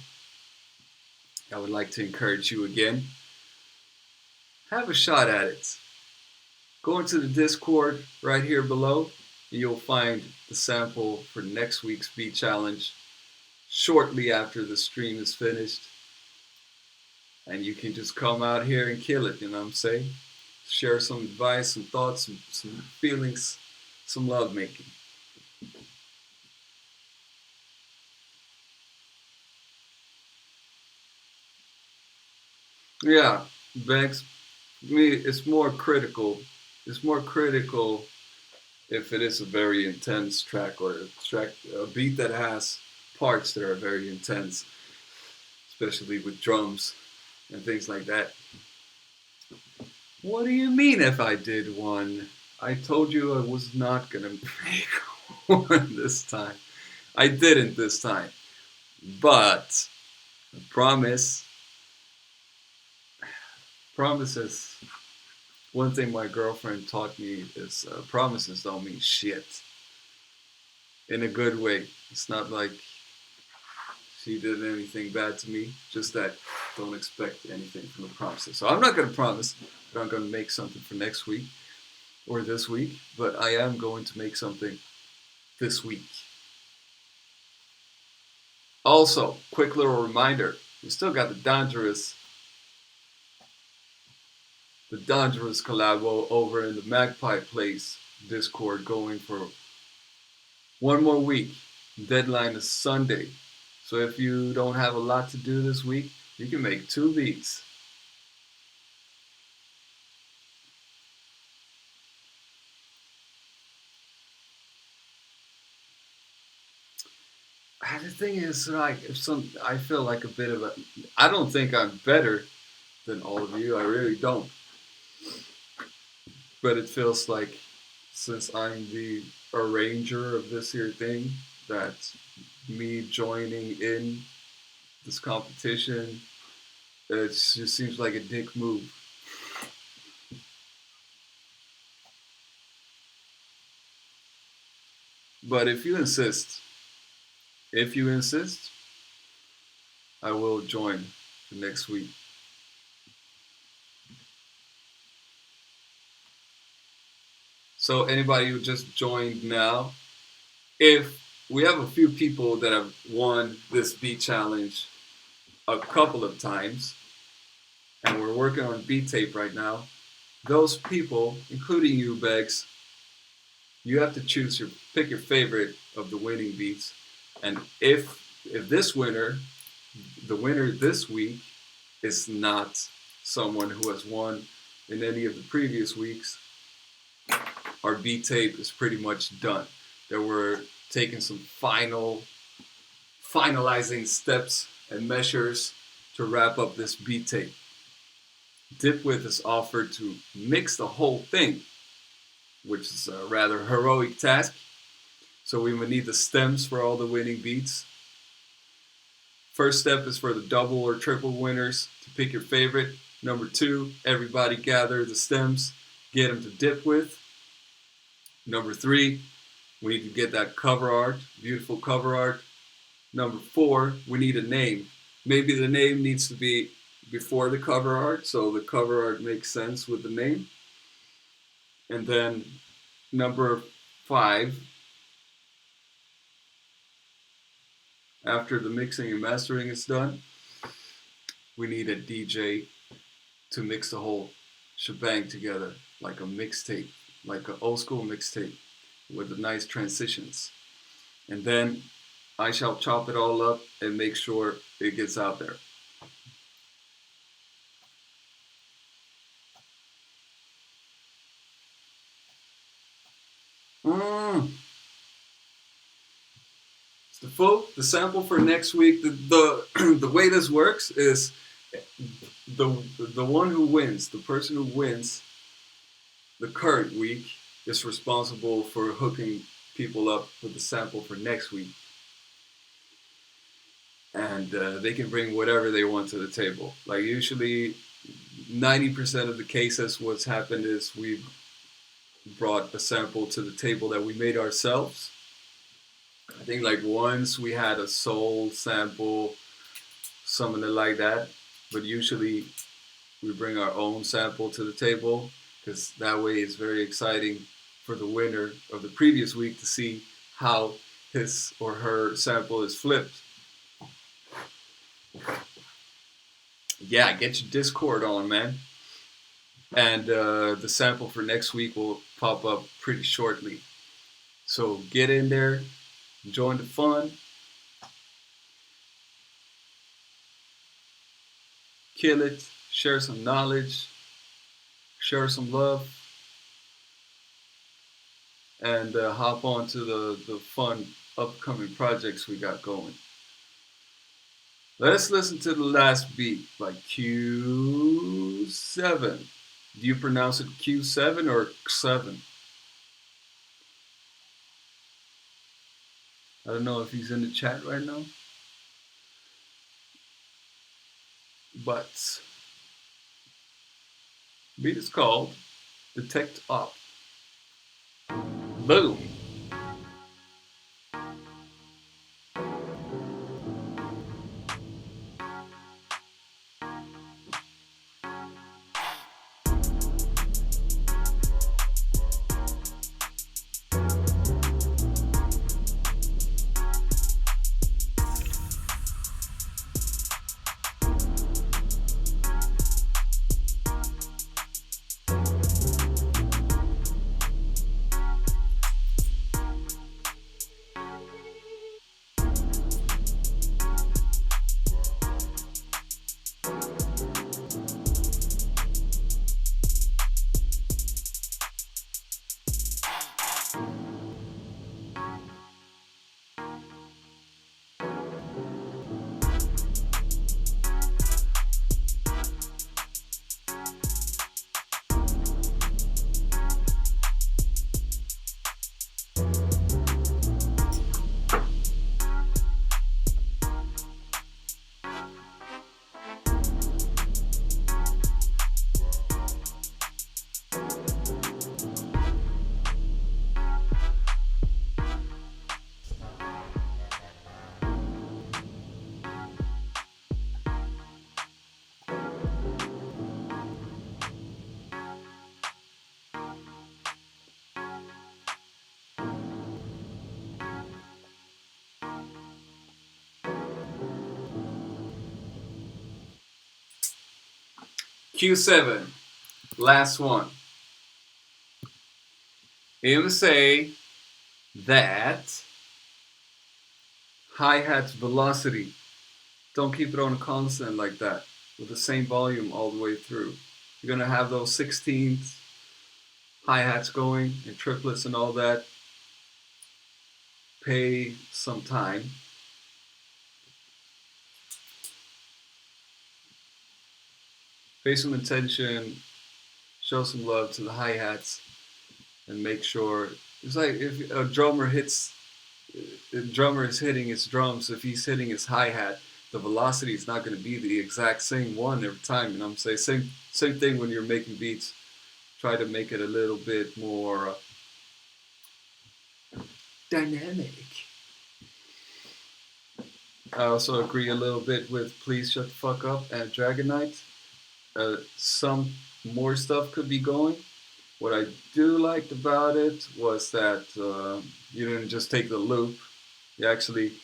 I would like to encourage you again. Have a shot at it. Go into the Discord right here below, and you'll find the sample for next week's Beat Challenge shortly after the stream is finished. And you can just come out here and kill it, you know what I'm saying? Share some advice, some thoughts, some feelings, some love making. Yeah, Banks, me, it's more critical. It's more critical if it is a very intense track or a beat that has parts that are very intense, especially with drums and things like that. What do you mean if I did one? I told you I was not gonna make one this time. I didn't this time. But I promises. One thing my girlfriend taught me is promises don't mean shit. In a good way. It's not like she did anything bad to me. Just that don't expect anything from the promises. So I'm not gonna promise that I'm gonna make something for next week or this week, but I am going to make something this week. Also, quick little reminder: we still got the Dangerous collabo over in the Magpie Place Discord going for one more week. Deadline is Sunday. So if you don't have a lot to do this week, you can make 2 beats. The thing is, like, I feel like a bit of a. I don't think I'm better than all of you. I really don't. But it feels like since I'm the arranger of this here thing, that me joining in this competition, it just seems like a dick move. But if you insist, I will join for next week. So anybody who just joined now, if we have a few people that have won this beat challenge a couple of times, and we're working on beat tape right now, those people, including you, Begs, you have to pick your favorite of the winning beats, and if this winner, the winner this week, is not someone who has won in any of the previous weeks, our beat tape is pretty much done. There were taking some finalizing steps and measures to wrap up this beat tape. Dipwith is offered to mix the whole thing, which is a rather heroic task. So we would need the stems for all the winning beats. First step is for the double or triple winners to pick your favorite. Number 2, everybody gather the stems, get them to Dipwith. Number 3, we need to get that cover art, beautiful cover art. Number 4, we need a name. Maybe the name needs to be before the cover art, so the cover art makes sense with the name. And then number 5, after the mixing and mastering is done, we need a DJ to mix the whole shebang together like a mixtape, like an old school mixtape with the nice transitions. And then I shall chop it all up and make sure it gets out there. It's the the sample for next week. The way this works is the one who wins, the person who wins the current week, is responsible for hooking people up with the sample for next week, and they can bring whatever they want to the table. Like usually, 90% of the cases, what's happened is we've brought a sample to the table that we made ourselves. I think like once we had a soul sample, something like that. But usually we bring our own sample to the table because that way it's very exciting for the winner of the previous week to see how his or her sample is flipped. Yeah, get your Discord on, man. And the sample for next week will pop up pretty shortly. So get in there, join the fun, kill it, share some knowledge, share some love, and hop on to the fun upcoming projects we got going. Let's listen to the last beat by Q7. Do you pronounce it Q7 or X7? I don't know if he's in the chat right now. But beat is called Detect Up. Boom. Q7, last one. Him say that hi-hat's velocity, don't keep it on a constant like that with the same volume all the way through. You're gonna have those 16th hi-hats going and triplets and all that. Pay some time. Pay some attention, show some love to the hi-hats, and make sure it's like if a drummer is hitting his drums, if he's hitting his hi-hat, the velocity is not going to be the exact same one every time. You know what I'm saying? Same thing when you're making beats. Try to make it a little bit more dynamic. I also agree a little bit with Please Shut the Fuck Up and Dragonite. Some more stuff could be going. What I do liked about it was that you didn't just take the loop. You actually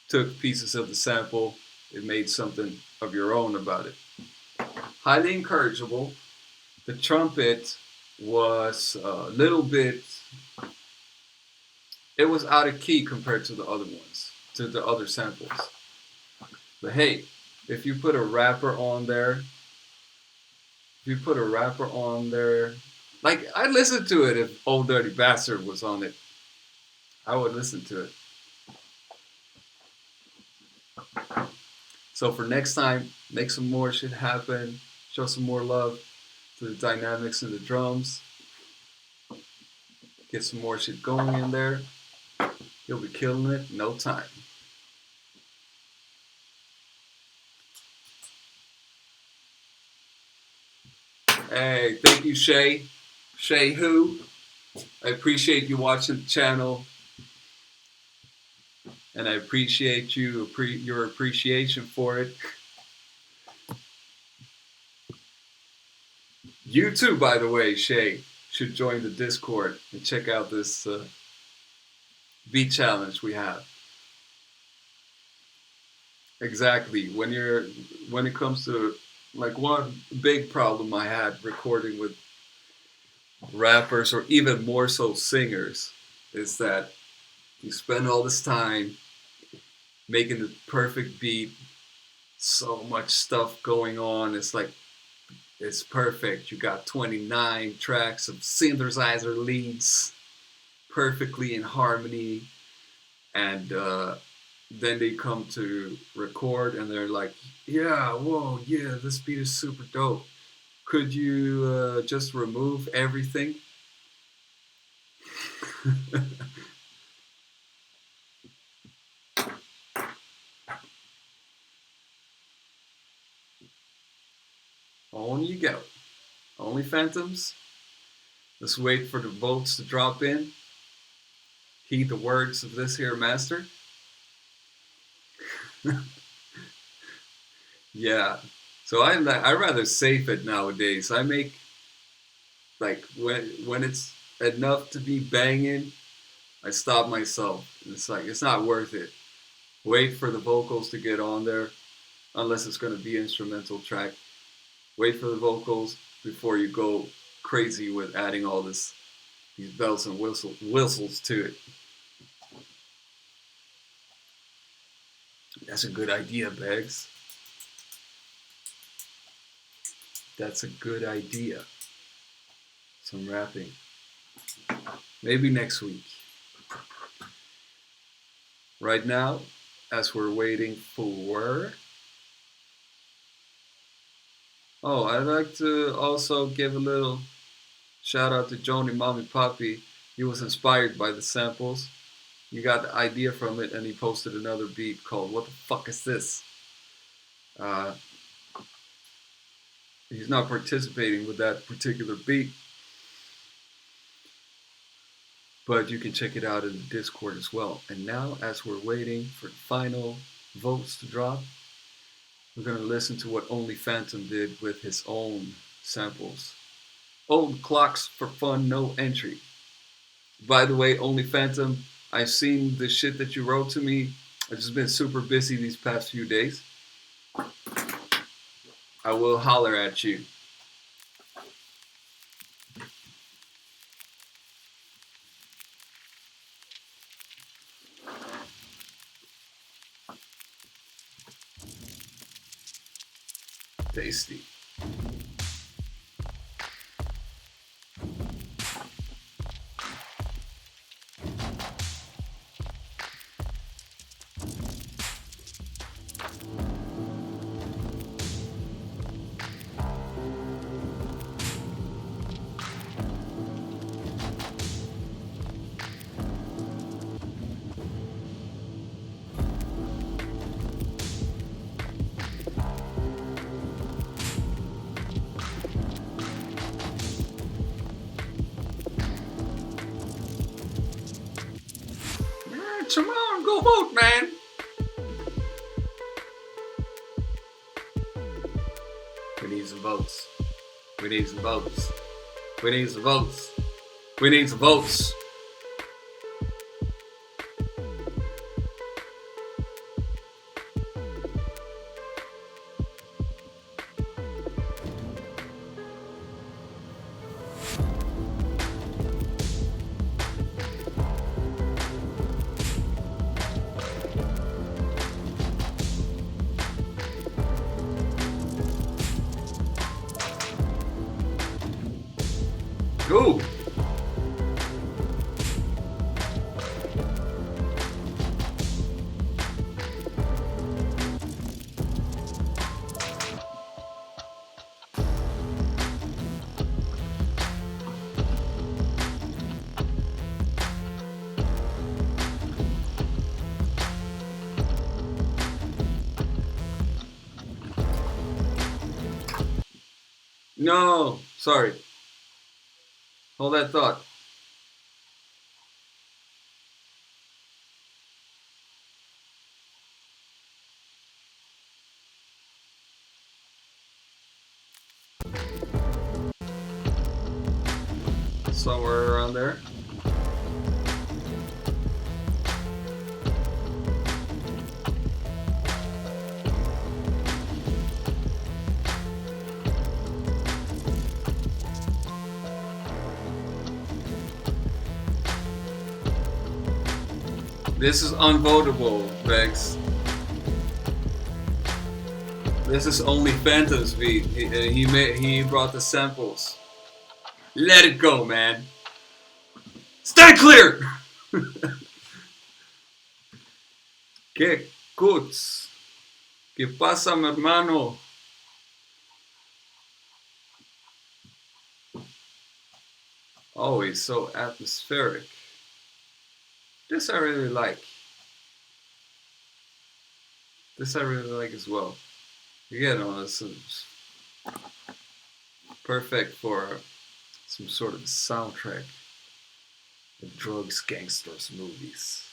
took pieces of the sample and made something of your own about it. Highly encourageable. The trumpet was a little bit, it was out of key compared to the other ones, to the other samples. But hey, if you put a rapper on there, like I'd listen to it if Old Dirty Bastard was on it. I would listen to it. So for next time, make some more shit happen. Show some more love to the dynamics and the drums. Get some more shit going in there. You'll be killing it in no time. Hey, thank you, Shay. Shay who? I appreciate you watching the channel. And I appreciate your appreciation for it. You too, by the way, Shay, should join the Discord and check out this beat challenge we have. Exactly. When it comes to like one big problem I had recording with rappers or even more so singers is that you spend all this time making the perfect beat, so much stuff going on. It's like it's perfect. You got 29 tracks of synthesizer leads perfectly in harmony, and then they come to record and they're like, yeah, whoa, yeah, this beat is super dope. Could you just remove everything? On you go. Only Phantoms. Let's wait for the votes to drop in. Heed the words of this here master. Yeah. So I rather safe it nowadays. I make like when it's enough to be banging, I stop myself. It's like it's not worth it. Wait for the vocals to get on there, unless it's going to be instrumental track. Wait for the vocals before you go crazy with adding all these bells and whistles to it. That's a good idea, Beggs. That's a good idea. Some rapping. Maybe next week. Right now, as we're waiting for... Oh, I'd like to also give a little shout out to Joni Mommy Poppy. He was inspired by the samples. He got the idea from it and he posted another beat called What the Fuck Is This? He's not participating with that particular beat, but you can check it out in the Discord as well. And now, as we're waiting for the final votes to drop, we're going to listen to what Only Phantom did with his own samples. Old Clocks for Fun, No Entry. By the way, Only Phantom, I've seen the shit that you wrote to me. I've just been super busy these past few days. I will holler at you. Tasty. Come on, go vote, man. We need some votes. We need some votes. We need some votes. We need some votes. Go! No, sorry. Hold that thought. Somewhere around there. This is unvotable, Bex. This is only Phantom's beat. He brought the samples. Let it go, man. Stand clear. ¿Qué cuts? ¿Qué pasa, mi hermano? Always so atmospheric. This I really like. This I really like as well. You know, it's perfect for some sort of soundtrack of drugs, gangsters, movies.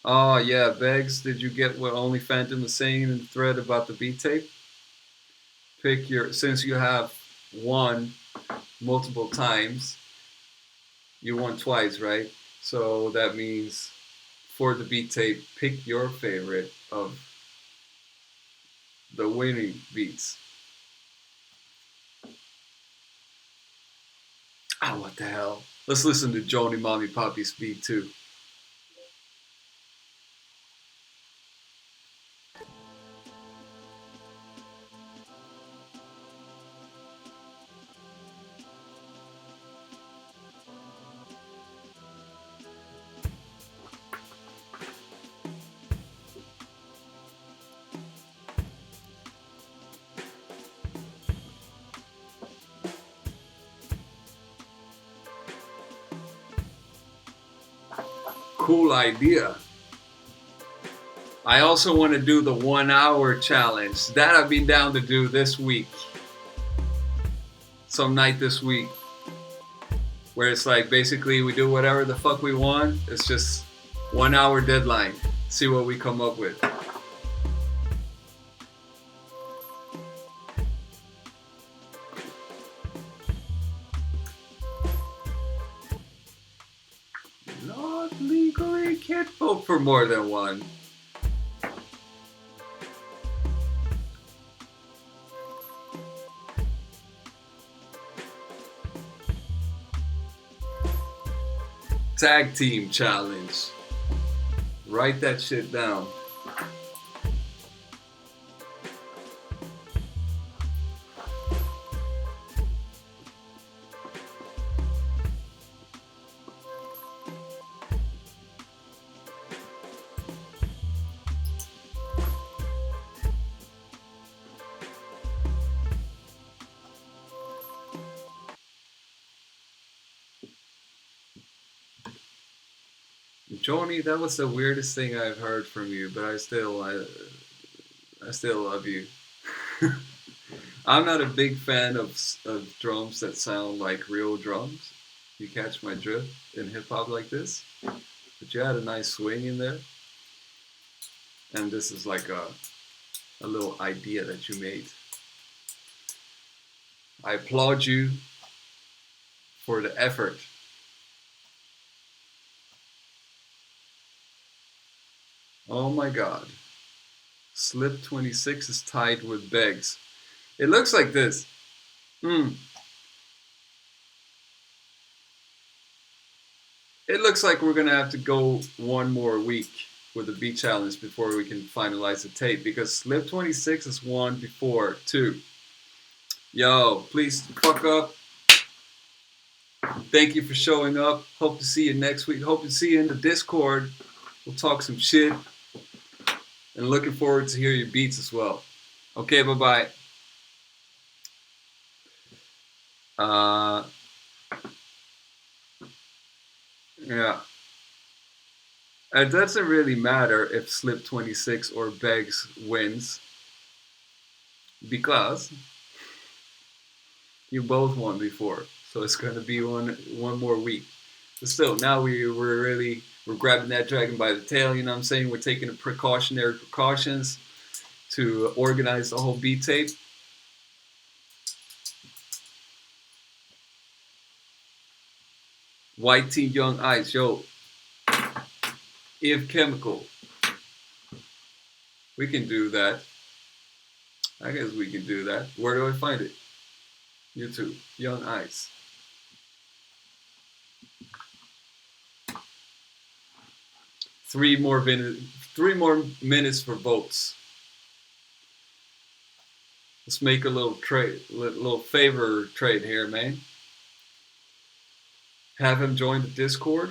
Oh yeah, Beggs, did you get what Only Phantom was saying in the thread about the beat tape? Pick your, since you have won multiple times, you won twice, right? So that means for the beat tape, pick your favorite of the winning beats. Oh, what the hell? Let's listen to Joni Mommy Poppy's beat too. Cool idea. I also want to do the 1 hour challenge. That I've been down to do this week. Some night this week. Where it's like basically we do whatever the fuck we want. It's just 1 hour deadline. See what we come up with. Not legally, can't vote for more than one. Tag team challenge. Write that shit down. Joni, that was the weirdest thing I've heard from you, but I still love you. I'm not a big fan of drums that sound like real drums. You catch my drift in hip hop like this? But you had a nice swing in there. And this is like a little idea that you made. I applaud you for the effort. Oh my god. Slip 26 is tied with Beggs. It looks like this. It looks like we're gonna have to go one more week with the beat challenge before we can finalize the tape because Slip 26 is one before two. Yo, please fuck up. Thank you for showing up. Hope to see you next week. Hope to see you in the Discord. We'll talk some shit. And looking forward to hear your beats as well. Okay, bye-bye. Yeah. It doesn't really matter if Slip 26 or Beggs wins because you both won before. So it's gonna be one more week. But still, now we're grabbing that dragon by the tail. You know what I'm saying? We're taking the precautions to organize the whole beat tape. White Tea Young Ice, yo, if Chemical, we can do that. I guess we can do that. Where do I find it? YouTube, Young Ice. Three more minutes for votes. Let's make a little trade, little favor trade here, man. Have him join the Discord,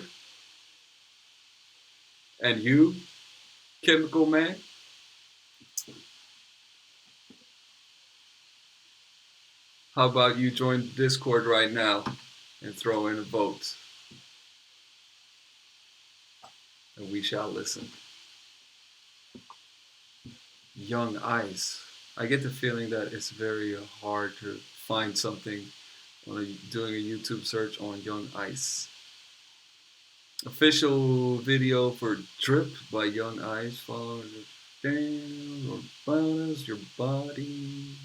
and you, Chemical Man, how about you join the Discord right now and throw in a vote, and we shall listen. Young Ice. I get the feeling that it's very hard to find something doing a YouTube search on Young Ice. Official video for Drip by Young Ice. Follow the down or bonus your body.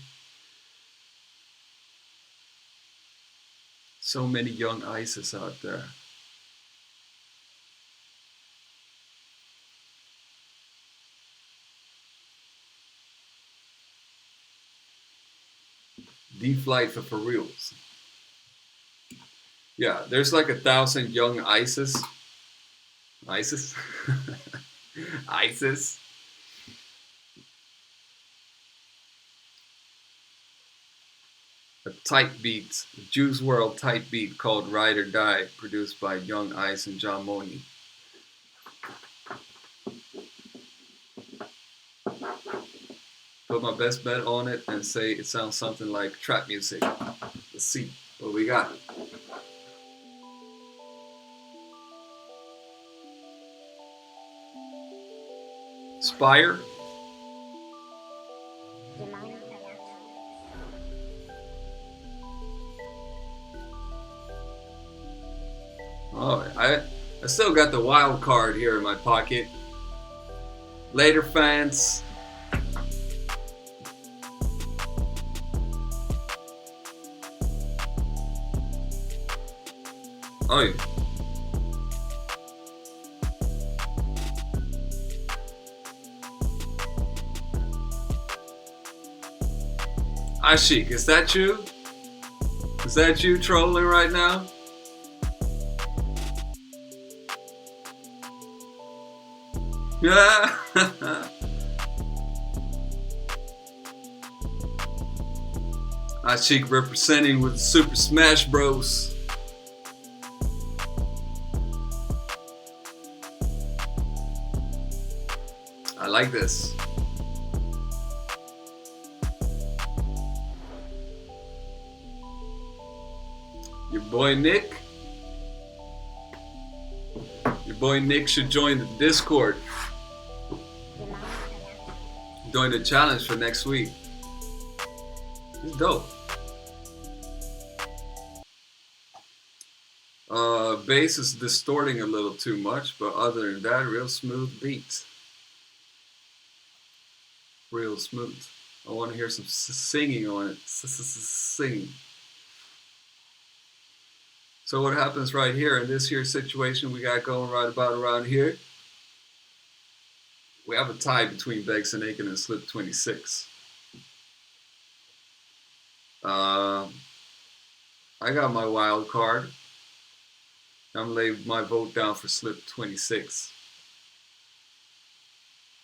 So many Young Ices out there. D-Flight for reals. Yeah, there's like 1,000 Young Ices. ISIS? ISIS? A tight beat, a Juice WRLD tight beat called Ride or Die, produced by Young Ice and John Money. Put my best bet on it and say it sounds something like trap music. Let's see what we got. Spire. Oh, I still got the wild card here in my pocket. Later, fans. Oh, yeah. Ashik, is that you? Is that you trolling right now? Yeah. Ashik representing with Super Smash Bros. I like this. Your boy Nick. Your boy Nick should join the Discord. Join the challenge for next week. It's dope. Bass is distorting a little too much, but other than that, real smooth beat. Real smooth. I want to hear some singing on it. Singing. So what happens right here in this here situation we got going right about around here? We have a tie between Beggs and Aiken and Slip 26. I got my wild card. I'm laying my vote down for Slip 26.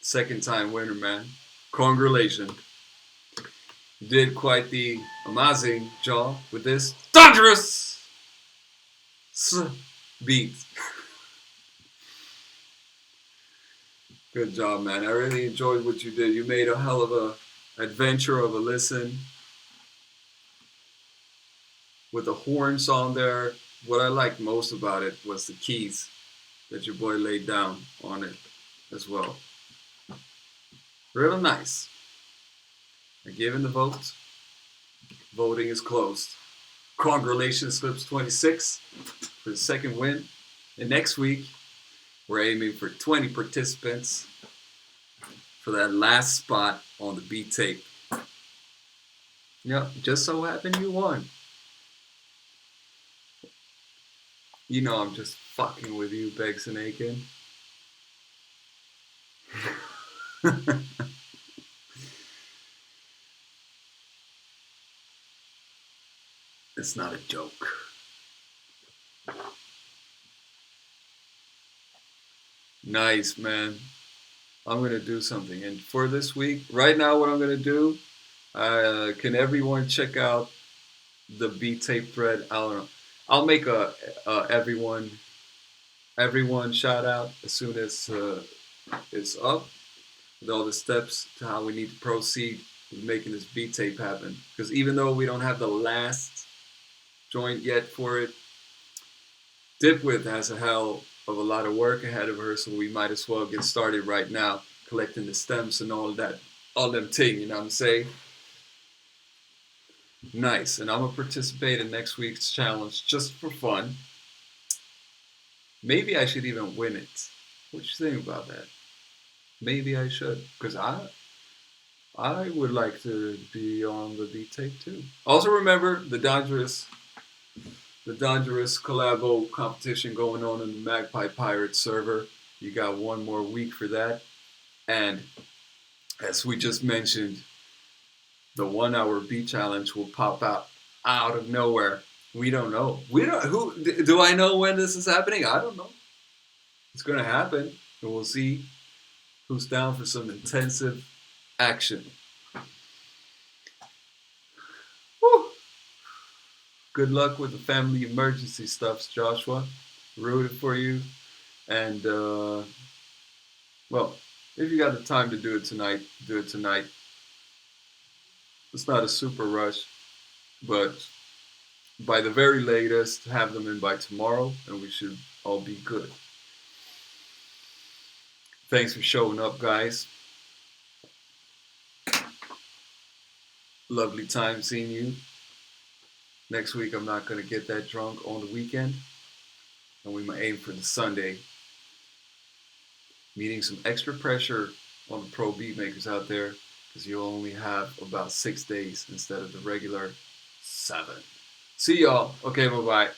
Second time winner, man. Congratulations. You did quite the amazing job with this thunderous beat. Good job, man. I really enjoyed what you did. You made a hell of a adventure of a listen. With the horns on there. What I liked most about it was the keys. that your boy laid down on it as well. Real nice. I gave in the vote. Voting is closed. Congratulations, Slips 26 for the second win. And next week, we're aiming for 20 participants for that last spot on the B tape. Yep, just so happened you won. You know I'm just fucking with you, Begs and Aiken. It's not a joke. Nice, man. I'm gonna do something, and for this week, right now, what I'm gonna do, can everyone check out the B tape thread? I don't know. I'll make a everyone shout out as soon as it's up with all the steps to how we need to proceed with making this B tape happen. Because even though we don't have the last joint yet for it, Dipwith has a hell of a lot of work ahead of her, so we might as well get started right now, collecting the stems and all that, all them ting, you know what I'm saying? Nice, and I'm gonna participate in next week's challenge just for fun. Maybe I should even win it. What you think about that? Maybe I should, because I would like to be on the B tape too. Also remember the Dangerous collabo competition going on in the Magpie Pirate server. You got one more week for that. And as we just mentioned, the 1 hour beat challenge will pop out of nowhere. We don't know. Do I know when this is happening? I don't know. It's gonna happen, and we'll see who's down for some intensive action. Woo! Good luck with the family emergency stuffs, Joshua. Rooted for you. And, well, if you got the time to do it tonight, do it tonight. It's not a super rush, but by the very latest, have them in by tomorrow, and we should all be good. Thanks for showing up, guys. Lovely time seeing you. Next week, I'm not going to get that drunk on the weekend, and we might aim for the Sunday. Meeting some extra pressure on the pro beat makers out there, because you only have about 6 days instead of the regular 7. See y'all. Okay, bye-bye.